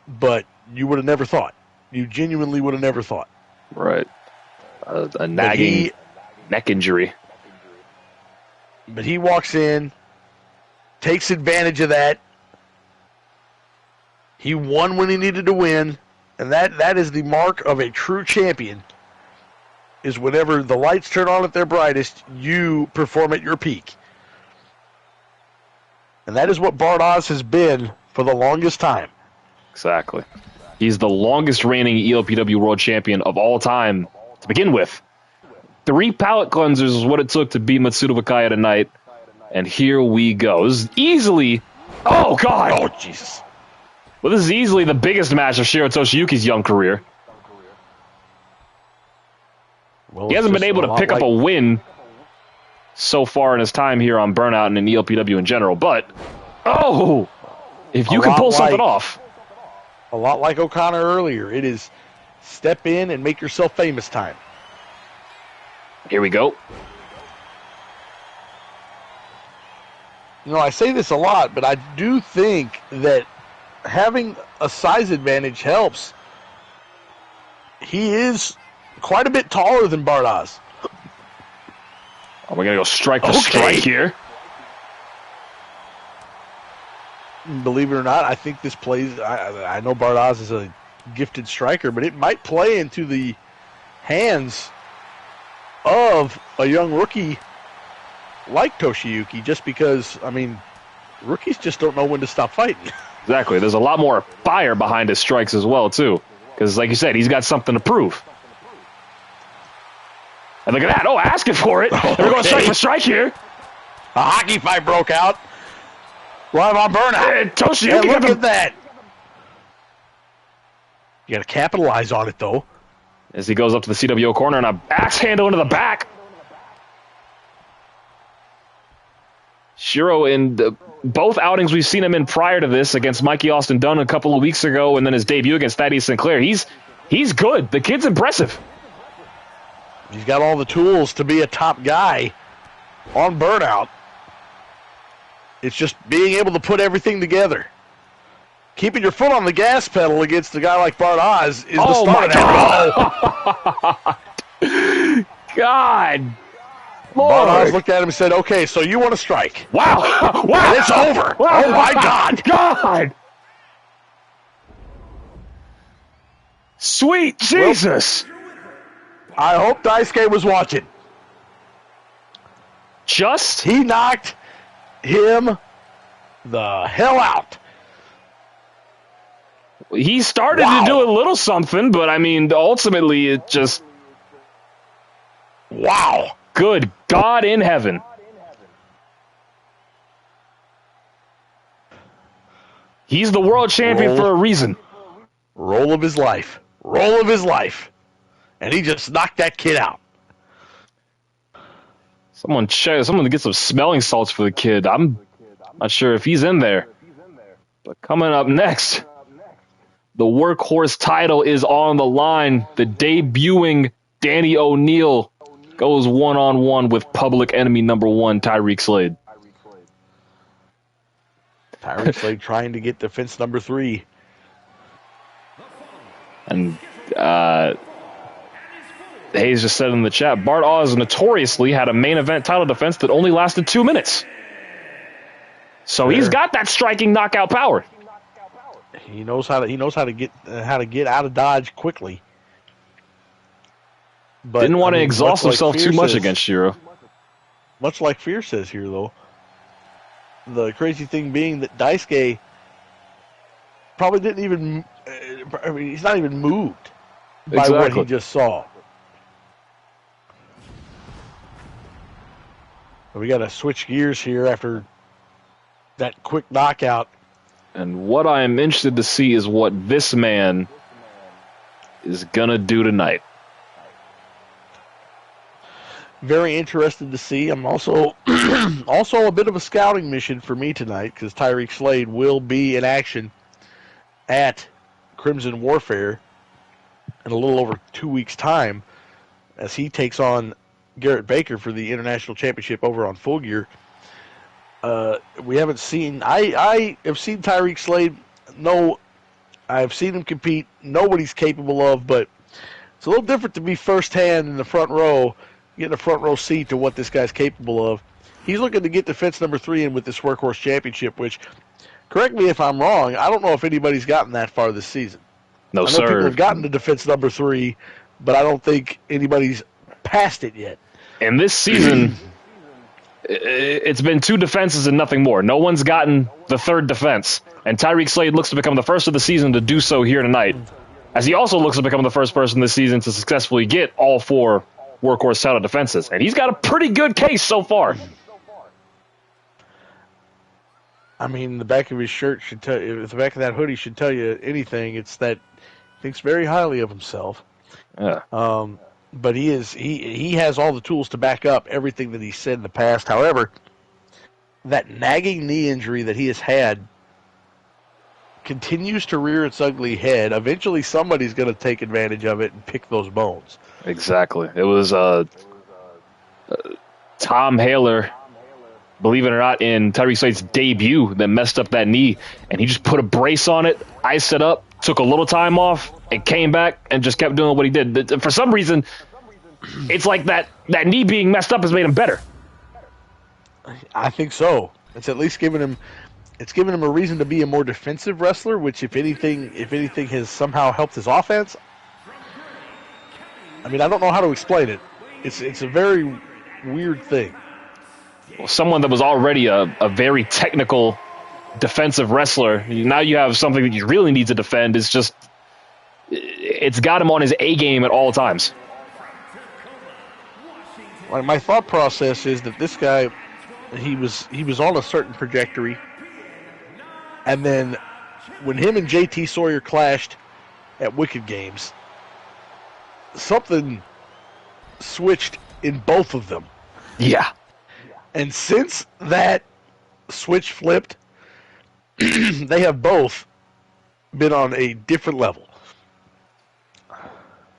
but you would have never thought. You genuinely would have never thought. Right. A nagging neck injury. But he walks in, takes advantage of that. He won when he needed to win, and that is the mark of a true champion, is whenever the lights turn on at their brightest, you perform at your peak. And that is what Bart Oz has been for the longest time. Exactly. He's the longest reigning ELPW world champion of all time to begin with. 3 palate cleansers is what it took to beat Matsuda Wakaya tonight. And here we go. This is easily... Oh, God! Oh, Jesus. Well, this is easily the biggest match of Shiro Toshiyuki's young career. Well, he hasn't been able to pick up a win so far in his time here on Burnout and in ELPW in general. But, oh! If you can pull something off... A lot like O'Connor earlier. It is step in and make yourself famous time. Here we go. You know, I say this a lot, but I do think that having a size advantage helps. He is quite a bit taller than Bart Oz. We're going to go strike for strike here. Believe it or not, I think this plays... I know Bart Oz is a gifted striker, but it might play into the hands of a young rookie like Toshiyuki, just because, I mean, rookies just don't know when to stop fighting. Exactly. There's a lot more fire behind his strikes as well, too. Because, like you said, he's got something to prove. And look at that. Oh, asking for it. Okay. We're going strike for strike here. A hockey fight broke out. Live on Burnout. Toshiyuki, look at that. You got to capitalize on it, though. As he goes up to the CWO corner and a axe handle into the back. Shiro, in both outings we've seen him in prior to this, against Mikey Austin Dunn a couple of weeks ago, and then his debut against Thaddeus Sinclair, he's good. The kid's impressive. He's got all the tools to be a top guy on Burnout. It's just being able to put everything together. Keeping your foot on the gas pedal against a guy like Bart Oz is the start of that goal. God. Lord. Bart Oz looked at him and said, okay, so you want to strike. Wow. Wow. And it's over. Wow. Oh, my God. God. Sweet Jesus. Well, I hope Daisuke was watching. He knocked him the hell out. He started to do a little something, but I mean, ultimately it just... Wow. Good God in heaven. He's the world champion for a reason. Roll of his life. Roll of his life. And he just knocked that kid out. Someone to get some smelling salts for the kid. I'm not sure if he's in there. But coming up next, the workhorse title is on the line. The debuting Danny O'Neil goes one-on-one with public enemy number 1, Tyreek Slade. Tyreek Slade trying to get defense number 3. And Hayes just said in the chat, Bart Oz notoriously had a main event title defense that only lasted 2 minutes. So he's got that striking knockout power. He knows how to get out of dodge quickly. But didn't want to exhaust himself too much against Shiro. Much like Fear says here, though. The crazy thing being that Daisuke probably didn't even... he's not even moved by what he just saw. We got to switch gears here after that quick knockout. And what I am interested to see is what this man is going to do tonight. Very interested to see. I'm also a bit of a scouting mission for me tonight because Tyreek Slade will be in action at Crimson Warfare in a little over 2 weeks' time as he takes on Garrett Baker for the International Championship over on Full Gear. We haven't seen... I have seen Tyreek Slade. No, I've seen him compete. Know what he's capable of, but it's a little different to be firsthand in the front row, getting a front row seat to what this guy's capable of. He's looking to get defense number 3 in with this Workhorse Championship, which, correct me if I'm wrong, I don't know if anybody's gotten that far this season. No, I know sir. People have gotten to defense number 3, but I don't think anybody's past it yet. And this season, it's been 2 defenses and nothing more. No one's gotten the 3rd defense. And Tyreek Slade looks to become the first of the season to do so here tonight, as he also looks to become the first person this season to successfully get all 4 Workhorse title defenses. And he's got a pretty good case so far. I mean, the back of his shirt should tell you, if the back of that hoodie should tell you anything, it's that he thinks very highly of himself. Yeah. But he has all the tools to back up everything that he said in the past. However, that nagging knee injury that he has had continues to rear its ugly head. Eventually, somebody's going to take advantage of it and pick those bones. Exactly. It was Tom Haler, believe it or not, in Tyreek Slade's debut that messed up that knee, and he just put a brace on it, iced it up, took a little time off, and came back and just kept doing what he did. For some reason, it's like that knee being messed up has made him better. I think so. It's at least given him a reason to be a more defensive wrestler, which if anything has somehow helped his offense. I mean, I don't know how to explain it. It's a very weird thing. Well, someone that was already a very technical defensive wrestler, now you have something that you really need to defend. It's got him on his A game at all times. My thought process is that this guy, he was on a certain trajectory, and then when him and JT Sawyer clashed at Wicked Games, something switched in both of them. Yeah. And since that switch flipped, they have both been on a different level.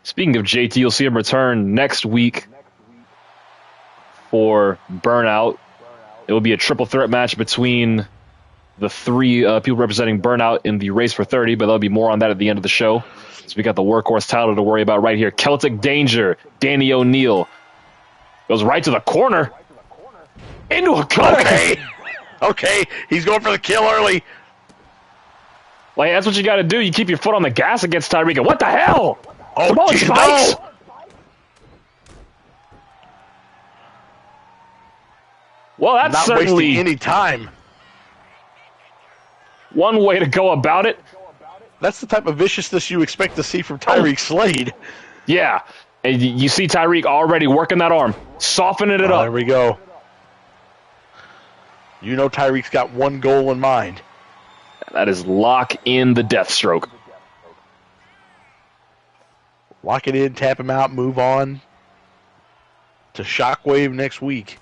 Speaking of JT, you'll see him return next week for Burnout. It will be a triple threat match between the three people representing Burnout in the race for 30, but there'll be more on that at the end of the show. So we got the workhorse title to worry about right here. Celtic Danger, Danny O'Neil. Goes right to the corner. Into a cutter. Okay, he's going for the kill early. Like, that's what you got to do. You keep your foot on the gas against Tyreek. What the hell? Oh, geez, no. Well, that's not certainly wasting any time. One way to go about it. That's the type of viciousness you expect to see from Tyreek Slade. Yeah. And you see Tyreek already working that arm, softening it up. There we go. You know Tyreek's got one goal in mind. That is lock in the death stroke. Lock it in, tap him out, move on to Shockwave next week.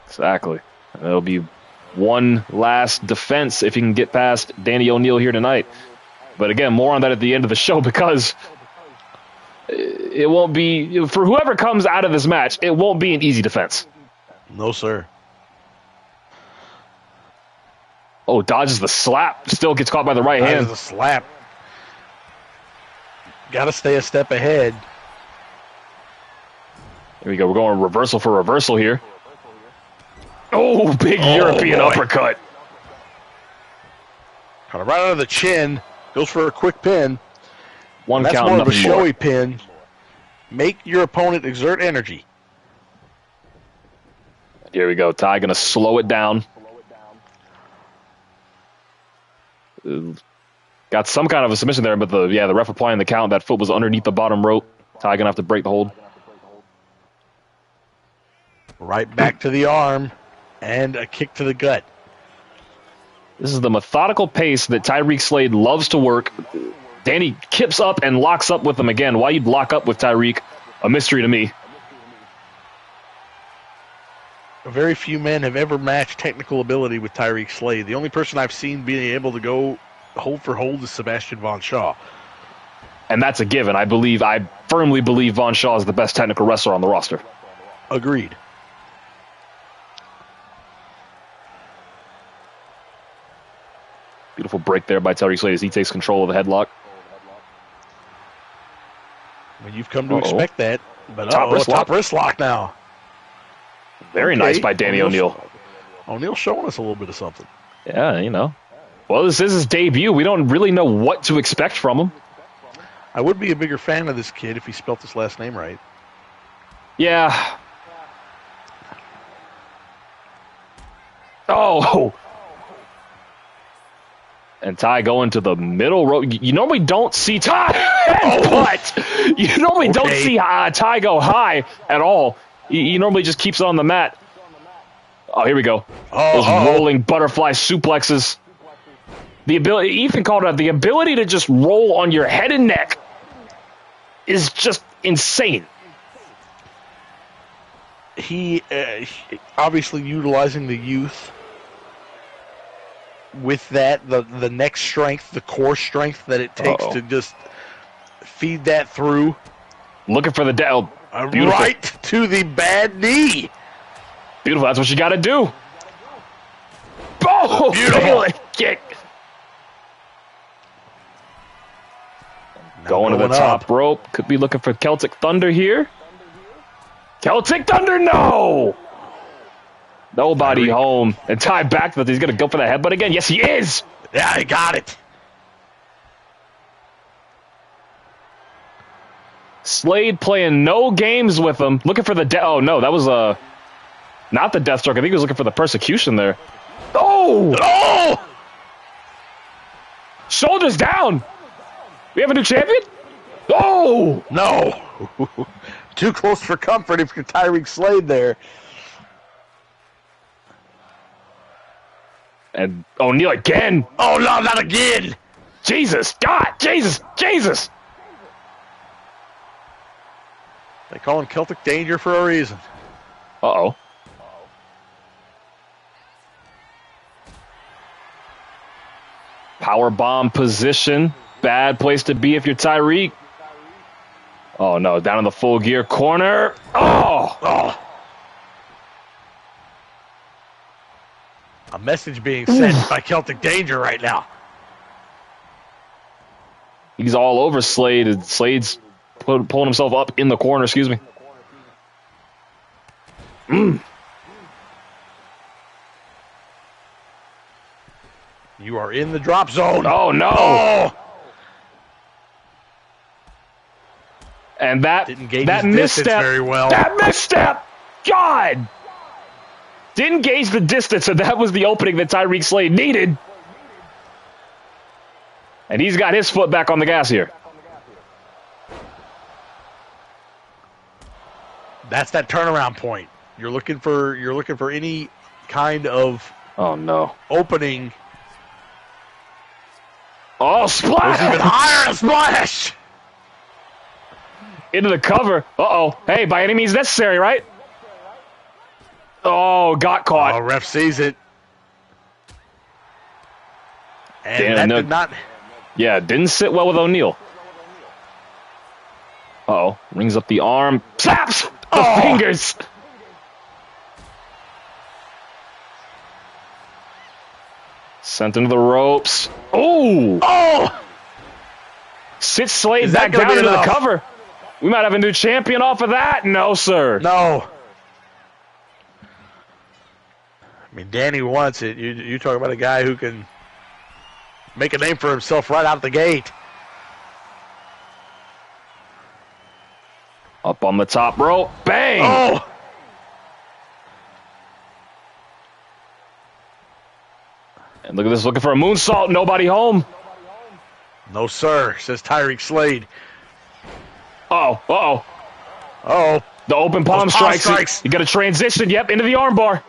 Exactly. There'll be one last defense if he can get past Danny O'Neil here tonight. But again, more on that at the end of the show, because it won't be, for whoever comes out of this match, it won't be an easy defense. No, sir. Oh, dodges the slap. Still gets caught by the right hand. Dodges the slap. Got to stay a step ahead. Here we go. We're going reversal for reversal here. Oh, big European uppercut. Kind of right under the chin. Goes for a quick pin. One That's count, more of a nothing more. showy pin. Make your opponent exert energy. Here we go. Ty going to slow it down. Got some kind of a submission there, but the ref applying the count. That foot was underneath the bottom rope. Ty going to have to break the hold. Right back to the arm. And a kick to the gut. This is the methodical pace that Tyreek Slade loves to work. Danny kips up and locks up with him again. Why you'd lock up with Tyreek, a mystery to me. Very few men have ever matched technical ability with Tyreek Slade. The only person I've seen being able to go hold for hold is Sebastian Von Shaw. And that's a given. I firmly believe Von Shaw is the best technical wrestler on the roster. Agreed. Beautiful break there by Tyreek Slade as he takes control of the headlock. Well, you've come to expect that. But top wrist lock now. Very nice by Danny O'Neil. O'Neil showing us a little bit of something. Yeah, you know. Well, this is his debut. We don't really know what to expect from him. I would be a bigger fan of this kid if he spelt his last name right. Yeah. Oh. And Ty going to the middle rope. You normally don't see Ty, but you normally don't see Ty go high at all. He normally just keeps it on the mat. Oh, here we go. Those rolling butterfly suplexes. The ability, Ethan called it out, the ability to just roll on your head and neck is just insane. He obviously utilizing the youth with that, the neck strength, the core strength that it takes to just feed that through. Looking for the down. Right to the bad knee. Beautiful. That's what you got to do. Oh, beautiful kick. Going to the top rope. Could be looking for Celtic Thunder here. Celtic Thunder, no! Nobody home. And Ty back that he's going to go for the headbutt again. Yes, he is. Yeah, he got it. Slade playing no games with him. Looking for the oh, no, that was not the death stroke. I think he was looking for the persecution there. Oh! Oh! Shoulders down. We have a new champion? Oh! No. Too close for comfort if you're Tyreek Slade there. And O'Neil again. Oh, no, not again. Jesus, God, Jesus, Jesus. They call him Celtic Danger for a reason. Uh-oh. Power bomb position. Bad place to be if you're Tyreek. Oh, no. Down in the full gear corner. Oh! A message being sent by Celtic Danger right now. He's all over Slade. Slade's pulling himself up in the corner, excuse me. You are in the drop zone. Oh, no. Oh. And that misstep very well. That misstep. God. Didn't gauge the distance, and that was the opening that Tyreek Slade needed. And he's got his foot back on the gas here. That's that turnaround point. You're looking for any kind of opening. Oh, splash! There's even higher splash! Into the cover. Uh-oh. Hey, by any means necessary, right? Oh, got caught. Oh, ref sees it. And that did not... Yeah, didn't sit well with O'Neal. Uh-oh. Rings up the arm. Slaps! The fingers! Sent into the ropes. Oh! Sits Slade back down into the cover. We might have a new champion off of that. No, sir. No. I mean, Danny wants it. You talk about a guy who can make a name for himself right out the gate. Up on the top rope. Bang! Oh! And look at this, looking for a moonsault. Nobody home. No, sir, says Tyreek Slade. Uh-oh. Uh-oh. The open palm strikes. You got to transition, into the armbar.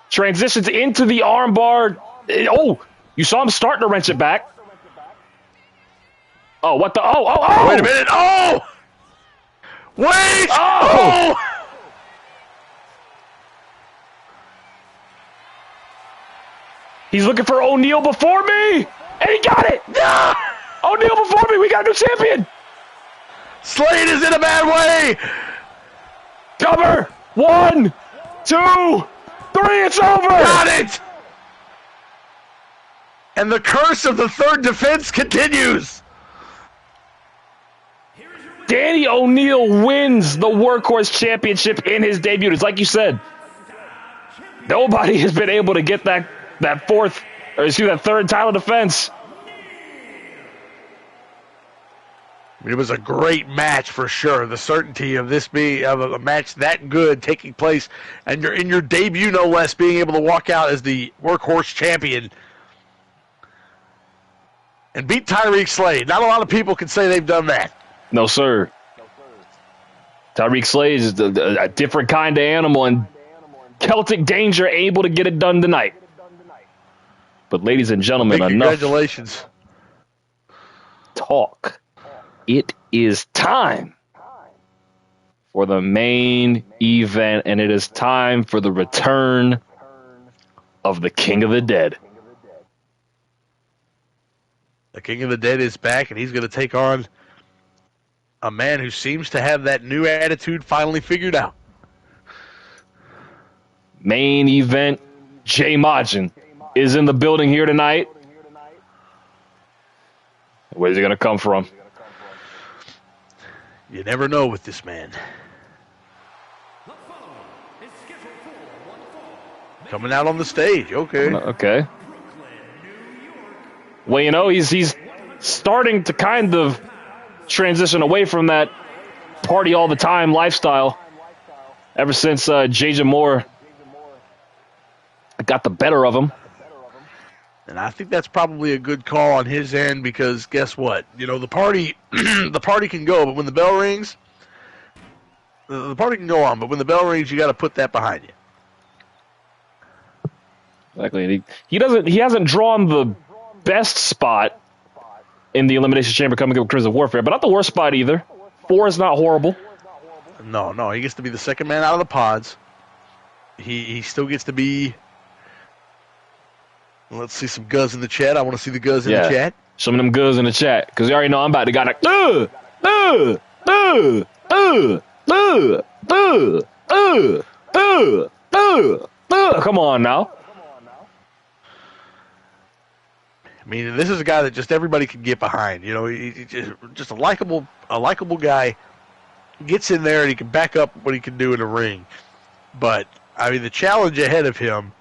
Transitions into the armbar. Oh, you saw him starting to wrench it back. Oh, what the? Oh. Wait a minute. Oh! Wait! Oh! He's looking for O'Neal before me, and he got it. Yeah! O'Neal before me. We got a new champion. Slade is in a bad way. Cover. 1, 2, 3. It's over. Got it. And the curse of the third defense continues. Danny O'Neal wins the Workhorse Championship in his debut. It's like you said. Nobody has been able to get that third title defense. It was a great match for sure. The certainty of this being of a match that good taking place, and you're in your debut, no less, being able to walk out as the Workhorse champion and beat Tyreek Slade. Not a lot of people can say they've done that. No, sir. Tyreek Slade is a different kind of animal, and Celtic Danger able to get it done tonight. But ladies and gentlemen, congratulations. Talk. It is time for the main event, and it is time for the return of the King of the Dead. The King of the Dead is back, and he's going to take on a man who seems to have that new attitude finally figured out. Main event, Jay Majin is in the building here tonight. Where's he going to come from? You never know with this man. Coming out on the stage, okay. Okay. Well, he's starting to kind of transition away from that party all the time lifestyle ever since J.J. Moore got the better of him. And I think that's probably a good call on his end because guess what? The party the party can go, but when the bell rings, the party can go on, but when the bell rings, you got to put that behind you. Exactly. He hasn't drawn best spot in the Elimination Chamber coming up with Crimson Warfare, but not the worst spot either. 4 is not horrible. No, he gets to be the second man out of the pods. He still gets to be. Let's see some guzz in the chat. I want to see the guzz in the chat. Some of them guzz in the chat, because you already know I'm about to got come on now. I mean, this is a guy that just everybody can get behind. You know, he's just a likable guy. Gets in there and he can back up what he can do in the ring. But I mean, the challenge ahead of him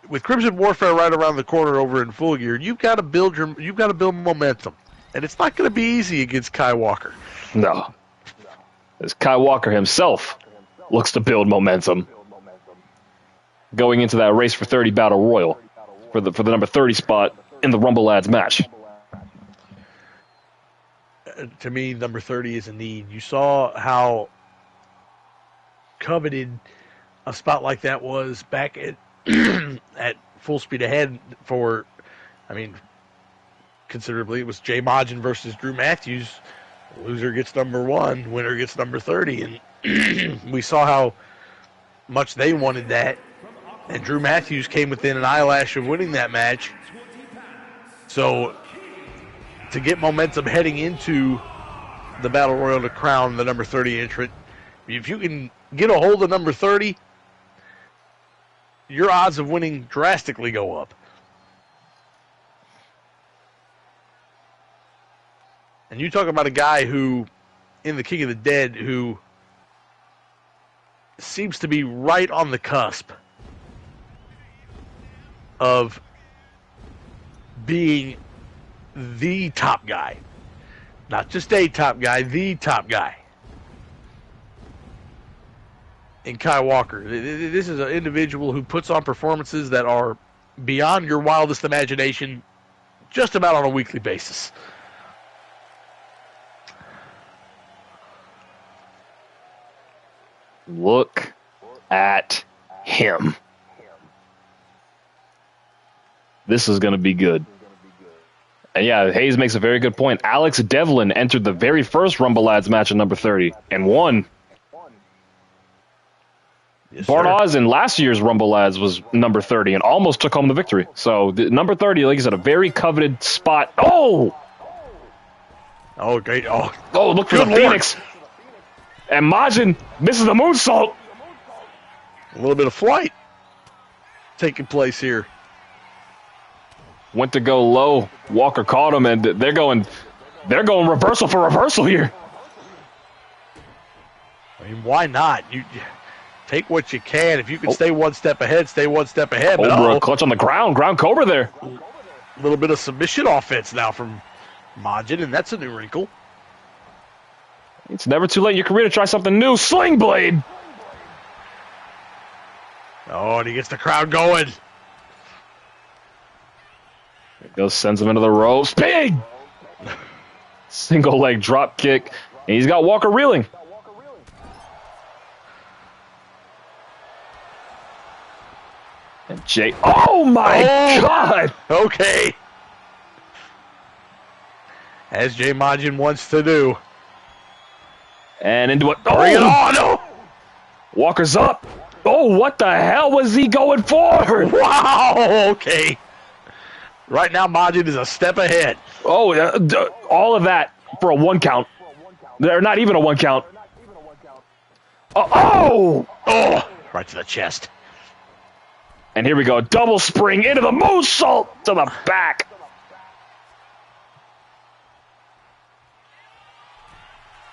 with Crimson Warfare right around the corner over in Full Gear, you've got to build momentum, and it's not going to be easy against Kai Walker. No, as Kai Walker himself looks to build momentum going into that race for 30 Battle Royal for the number 30 spot in the Rumble Lads match. To me, number 30 is a need. You saw how coveted a spot like that was back at at Full Speed Ahead for, I mean, considerably. It was Jay Majin versus Drew Matthews. Loser gets number 1, winner gets number 30. And we saw how much they wanted that. And Drew Matthews came within an eyelash of winning that match. So to get momentum heading into the Battle Royal to crown the number 30 entrant, if you can get a hold of number 30, your odds of winning drastically go up. And you talk about a guy who, in the King of the Dead, who seems to be right on the cusp of being the top guy. Not just a top guy, the top guy. In Kai Walker. This is an individual who puts on performances that are beyond your wildest imagination just about on a weekly basis. Look at him. This is going to be good. And yeah, Hayes makes a very good point. Alex Devlin entered the very first Rumble Lads match at number 30 and won. Yes, Barnaz in last year's Rumble Lads was number 30 and almost took home the victory. So number 30, like I said, a very coveted spot. Oh, great. Oh, look for the Phoenix. And Majin misses the moonsault. A little bit of flight taking place here. Went to go low. Walker caught him, and they're going reversal for reversal here. I mean, why not? You take what you can. If you can stay one step ahead, stay one step ahead. But clutch on the ground Cobra there. A little bit of submission offense now from Majin, and that's a new wrinkle. It's never too late in your career to try something new. Sling Blade. Oh, and he gets the crowd going. There goes, sends him into the ropes. Big! Single leg drop kick. And he's got Walker reeling. And Jay. Oh my God! Okay. As Jay Majin wants to do. And into it. Bring it on! No. Walker's up. Oh, what the hell was he going for? Wow, okay. Right now, Majin is a step ahead. Oh, all of that for a 1 count. They're not even a 1 count. Oh! Right to the chest. And here we go. Double spring into the moonsault to the back.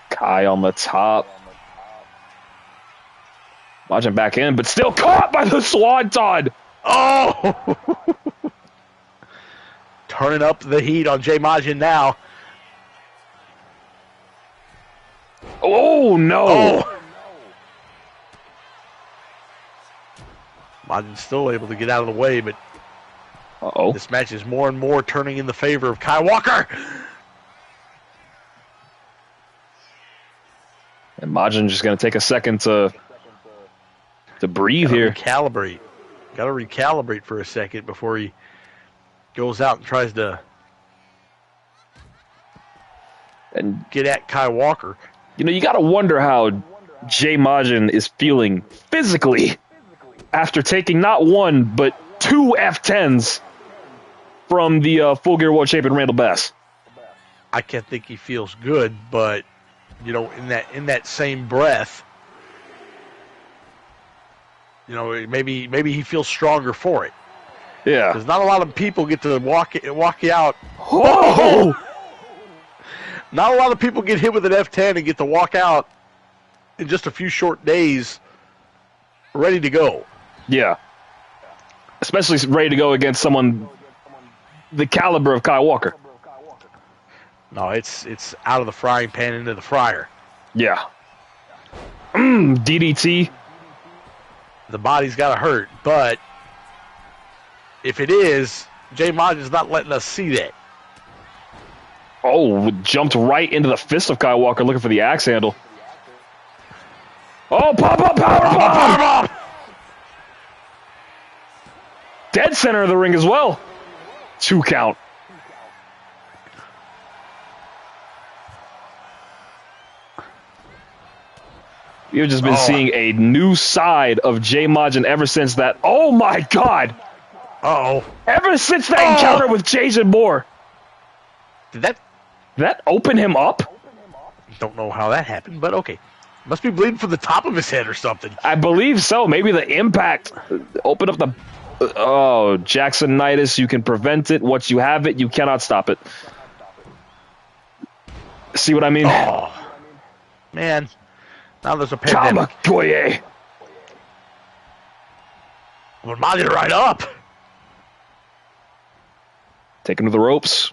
Kai on the top. Majin back in, but still caught by the Swanton. Oh! Turning up the heat on Jay Majin now. Oh, no. Oh. Majin's still able to get out of the way, but this match is more and more turning in the favor of Kai Walker. And Majin just going to take a second to breathe here. Got to recalibrate for a second before he goes out and tries to get at Kai Walker. You got to wonder how Jay Majin is feeling physically after taking not one, but 2 F10s from the Full Gear World Champion Randall Bass. I can't think he feels good, but in that same breath, maybe he feels stronger for it. Yeah, because not a lot of people get to walk you out. Oh! Not a lot of people get hit with an F10 and get to walk out in just a few short days, ready to go. Yeah, especially ready to go against someone the caliber of Kai Walker. No, it's out of the frying pan into the fryer. Yeah. DDT. The body's got to hurt, but if it is, Jay Majin's not letting us see that. Oh, jumped right into the fist of Kai Walker looking for the axe handle. Oh, pop-up powerbomb! Dead center of the ring as well. 2 count. You've just been seeing a new side of Jay Majin ever since that. Oh, my God. Uh-oh. Ever since that encounter with Jason Moore. Did that open him up? Don't know how that happened, but okay. Must be bleeding from the top of his head or something. I believe so. Maybe the impact opened up the... Oh, Jacksonitis, you can prevent it. Once you have it, you cannot stop it. See what I mean? Oh, man. Now there's a pandemic. Kamagoye. Well, Majin right up. Taken to the ropes.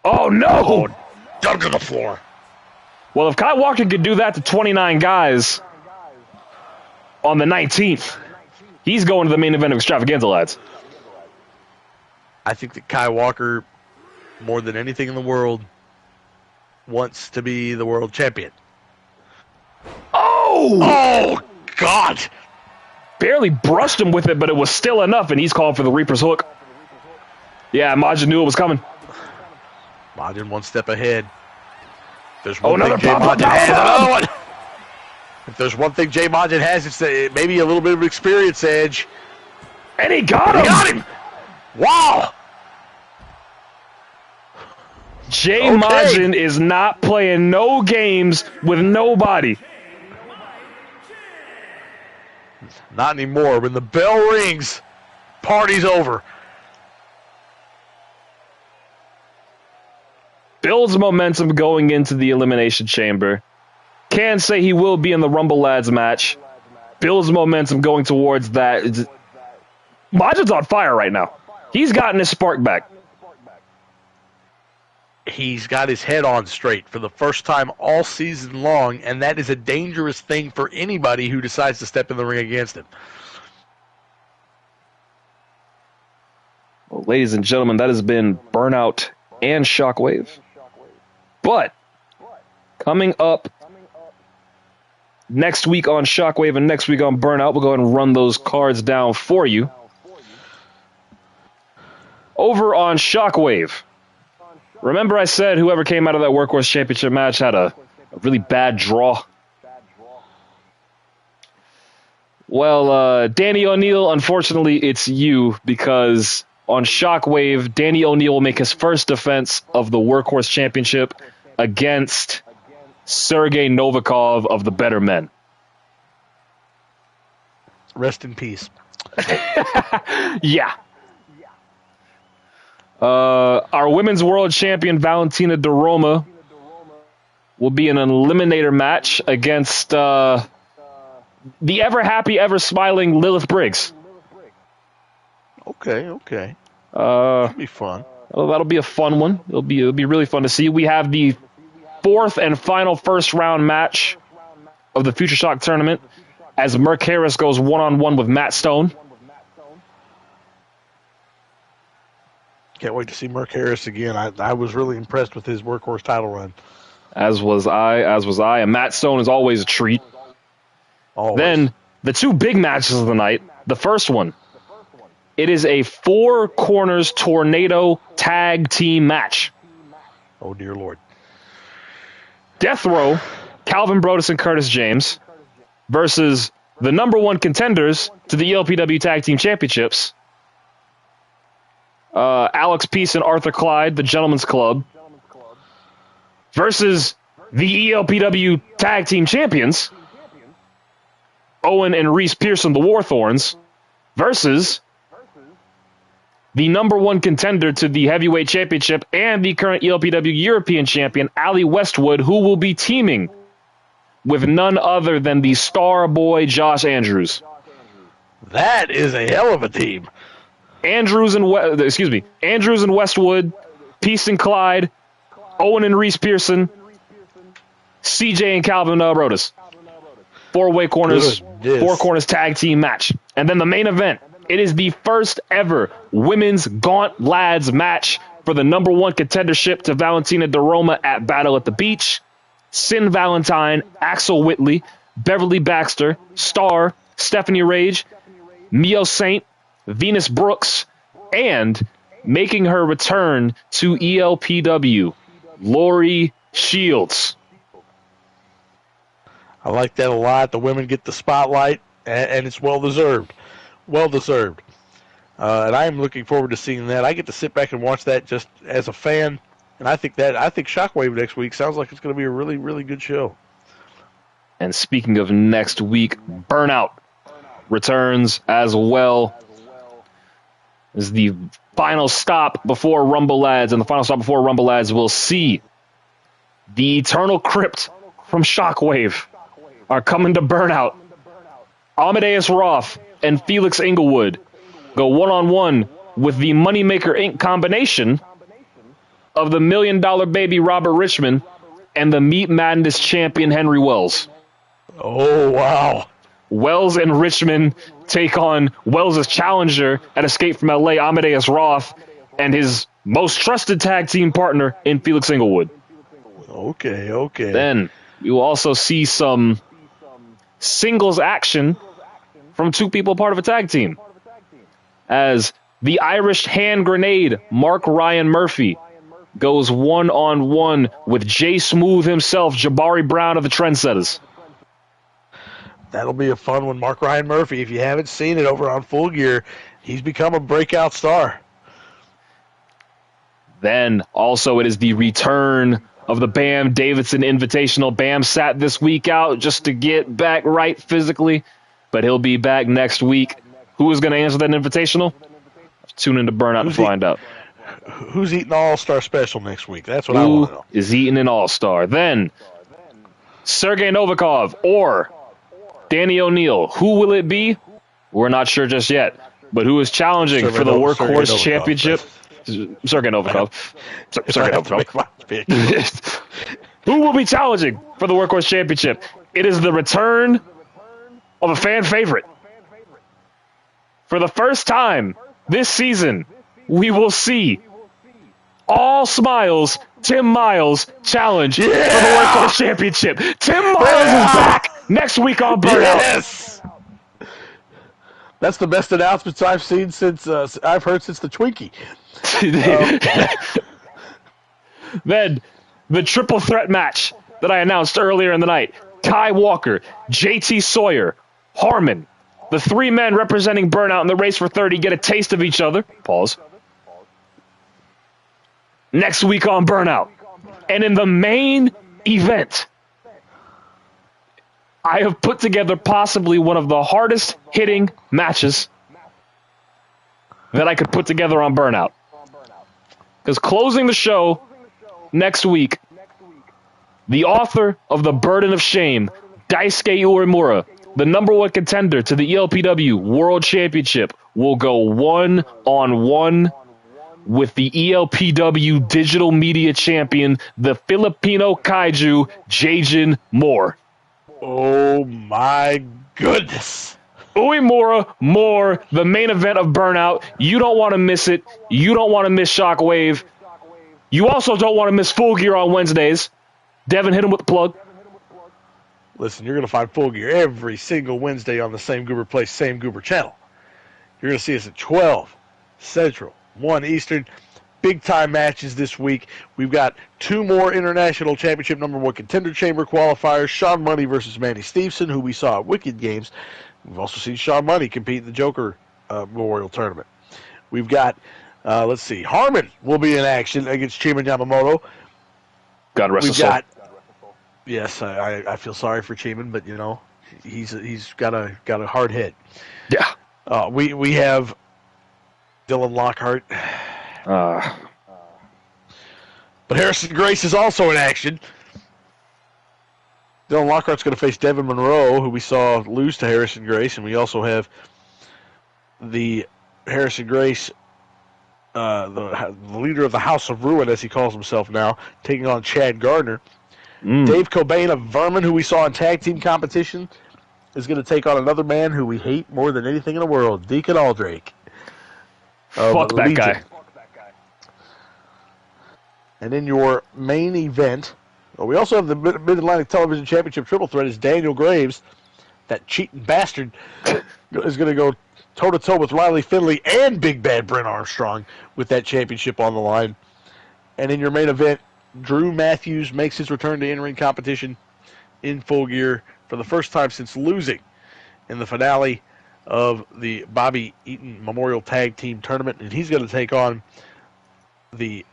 Oh, no! Oh, dug to the floor. Well, if Kai Walker could do that to 29 guys on the 19th, he's going to the main event of Extravaganza, lads. I think that Kai Walker, more than anything in the world, wants to be the world champion. Oh, God. Barely brushed him with it, but it was still enough, and he's calling for the Reaper's Hook. Yeah, Majin knew it was coming. Majin 1 step ahead. There's one another thing Jay Majin has. Another one. If there's one thing Jay Majin has, it's maybe a little bit of experience edge. And he got him. He got him. Wow. Jay Majin is not playing no games with nobody. Not anymore. When the bell rings, party's over. Builds momentum going into the Elimination Chamber. Can say he will be in the Rumble Lads match. Builds momentum going towards that. Majin's on fire right now. He's gotten his spark back. He's got his head on straight for the first time all season long, and that is a dangerous thing for anybody who decides to step in the ring against him. Well, ladies and gentlemen, that has been Burnout and Shockwave. But coming up next week on Shockwave and next week on Burnout, we'll go ahead and run those cards down for you. Over on Shockwave, remember I said whoever came out of that Workhorse Championship match had a really bad draw? Well, Danny O'Neil, unfortunately, it's you, because on Shockwave, Danny O'Neil will make his first defense of the Workhorse Championship against Sergey Novikov of the Better Men. Rest in peace. Yeah. Our women's world champion, Valentina De Roma, will be in an eliminator match against the ever-happy, ever-smiling Lilith Briggs. Okay. That'll be fun. Well, that'll be a fun one. It'll be really fun to see. We have the 4th and final first-round match of the Future Shock tournament as Merc Harris goes one-on-one with Matt Stone. Can't wait to see Merc Harris again. I was really impressed with his Workhorse title run. As was I. And Matt Stone is always a treat. Always. Then, the 2 big matches of the night. The first one, It is a Four Corners Tornado Tag Team match. Oh, dear Lord. Death Row, Calvin Brodus and Curtis James, versus the number one contenders to the ELPW Tag Team Championships, Alex Peace and Arthur Clyde, the Gentleman's Club, versus the ELPW Tag Team Champions, Owen and Reese Pearson, the Warthorns, versus the number one contender to the Heavyweight Championship and the current ELPW European Champion, Ali Westwood, who will be teaming with none other than the star boy Josh Andrews. That is a hell of a team. Andrews and Westwood, Peace and Clyde, Owen and Reese Pearson, CJ and Calvin Brodus. Four corners tag team match. And then the main event. It is the first ever women's Gaunt Lads match for the number one contendership to Valentina DeRoma at Battle at the Beach. Sin Valentine, Axel Whitley, Beverly Baxter, Star, Stephanie Rage, Mio Saint, Venus Brooks, and making her return to ELPW, Lori Shields. I like that a lot. The women get the spotlight, and it's well-deserved. Well-deserved. And I am looking forward to seeing that. I get to sit back and watch that just as a fan, and I think Shockwave next week sounds like it's going to be a really, really good show. And speaking of next week, Burnout returns as well. This is the final stop before Rumble Lads, and the final stop before Rumble Lads will see the Eternal Crypt from Shockwave are coming to Burnout. Amadeus Roth and Felix Inglewood go one-on-one with the Moneymaker Inc. combination of the $1 Million Baby Robert Richmond and the Meat Madness champion Henry Wells. Oh, wow. Wells and Richmond take on Wells' challenger at Escape from LA, Amadeus Roth, and his most trusted tag team partner in Felix Inglewood. Okay. Then you will also see some singles action from two people part of a tag team, as the Irish hand grenade Mark Ryan Murphy goes one-on-one with Jay Smooth himself, Jabari Brown of the Trendsetters. That'll be a fun one. Mark Ryan Murphy, if you haven't seen it over on Full Gear, he's become a breakout star. Then also it is the return of the Bam Davidson Invitational. Bam sat this week out just to get back right physically, but he'll be back next week. Who is going to answer that invitational? Tune into Burnout to find out. Who's eating All-Star Special next week? That's what I want to know. Who is eating an All-Star? Then Sergey Novikov or Danny O'Neill. Who will it be? We're not sure just yet. But who is challenging for the Workhorse Championship? Sergey Novikov. Sergey Novikov. Who will be challenging for the Workhorse Championship? It is the return of a fan favorite. For the first time this season, we will see all smiles Tim Miles challenge for the Workhorse Championship. Tim Miles is back next week on Burnout. Yes! That's the best announcements I've seen since I've heard since the Twinkie. Then the triple threat match that I announced earlier in the night. Kai Walker, JT Sawyer, Harmon, the three men representing Burnout in the race for 30 get a taste of each other. Pause. Next week on Burnout. And in the main event, I have put together possibly one of the hardest hitting matches that I could put together on Burnout. Because closing the show next week, the author of The Burden of Shame, Daisuke Uemura, the number one contender to the ELPW World Championship, will go one-on-one with the ELPW Digital Media Champion, the Filipino Kaiju, Jajin Moore. Oh my goodness. Uemura, Moore, the main event of Burnout. You don't want to miss it. You don't want to miss Shockwave. You also don't want to miss Full Gear on Wednesdays. Devin, hit him with the plug. Listen, you're going to find Full Gear every single Wednesday on the Same Goober Place, Same Goober channel. You're going to see us at 12 Central, 1 Eastern. Big-time matches this week. We've got 2 more International Championship number 1 Contender Chamber qualifiers. Sean Money versus Manny Stevenson, who we saw at Wicked Games. We've also seen Sean Money compete in the Joker Memorial Tournament. We've got, let's see, Harmon will be in action against Chiman Yamamoto. God rest his soul. Yes, I feel sorry for Chiman, but you know he's got a hard hit. Yeah. We have Dylan Lockhart. But Harrison Grace is also in action. Dylan Lockhart's going to face Devin Monroe, who we saw lose to Harrison Grace, and we also have the Harrison Grace, the leader of the House of Ruin, as he calls himself now, taking on Chad Gardner. Dave Cobain of Vermin, who we saw in tag team competition, is going to take on another man who we hate more than anything in the world, Deacon Aldrake. Fuck that Legion. guy. And in your main event, we also have the Mid-Atlantic Television Championship triple threat is Daniel Graves. That cheating bastard is going to go toe-to-toe with Riley Finley and Big Bad Brent Armstrong with that championship on the line. And in your main event, Drew Matthews makes his return to in-ring competition in Full Gear for the first time since losing in the finale of the Bobby Eaton Memorial Tag Team Tournament. And he's going to take on the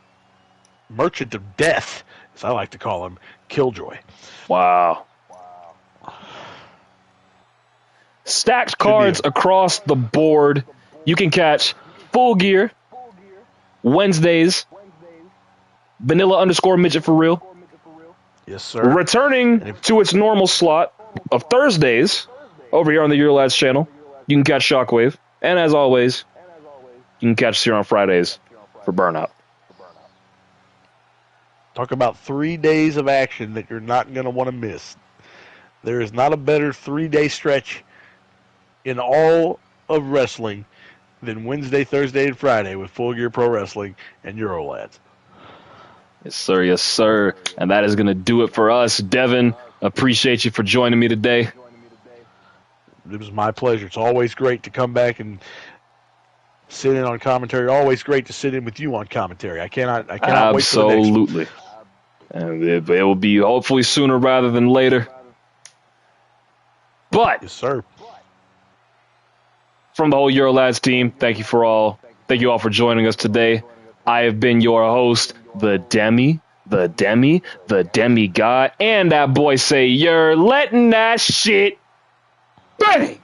Merchant of Death, as I like to call him, Killjoy. Wow. Stacked cards across the board. You can catch Full Gear Wednesdays. Vanilla_midget for real. Yes, sir. Returning to its normal slot of Thursdays over here on the Eurolads channel. You can catch Shockwave. And as always, you can catch us here on Fridays for Burnout. Talk about 3 days of action that you're not going to want to miss. There is not a better 3-day stretch in all of wrestling than Wednesday, Thursday, and Friday with Full Gear Pro Wrestling and Eurolads. Yes, sir. Yes, sir. And that is going to do it for us. Devin, appreciate you for joining me today. It was my pleasure. It's always great to come back and sit in on commentary. Always great to sit in with you on commentary. I cannot wait for the next one. Absolutely. And it will be hopefully sooner rather than later. But yes, sir. From the whole Eurolads team, thank you all for joining us today. I have been your host, the Demigod, and that boy say you're letting that shit bang.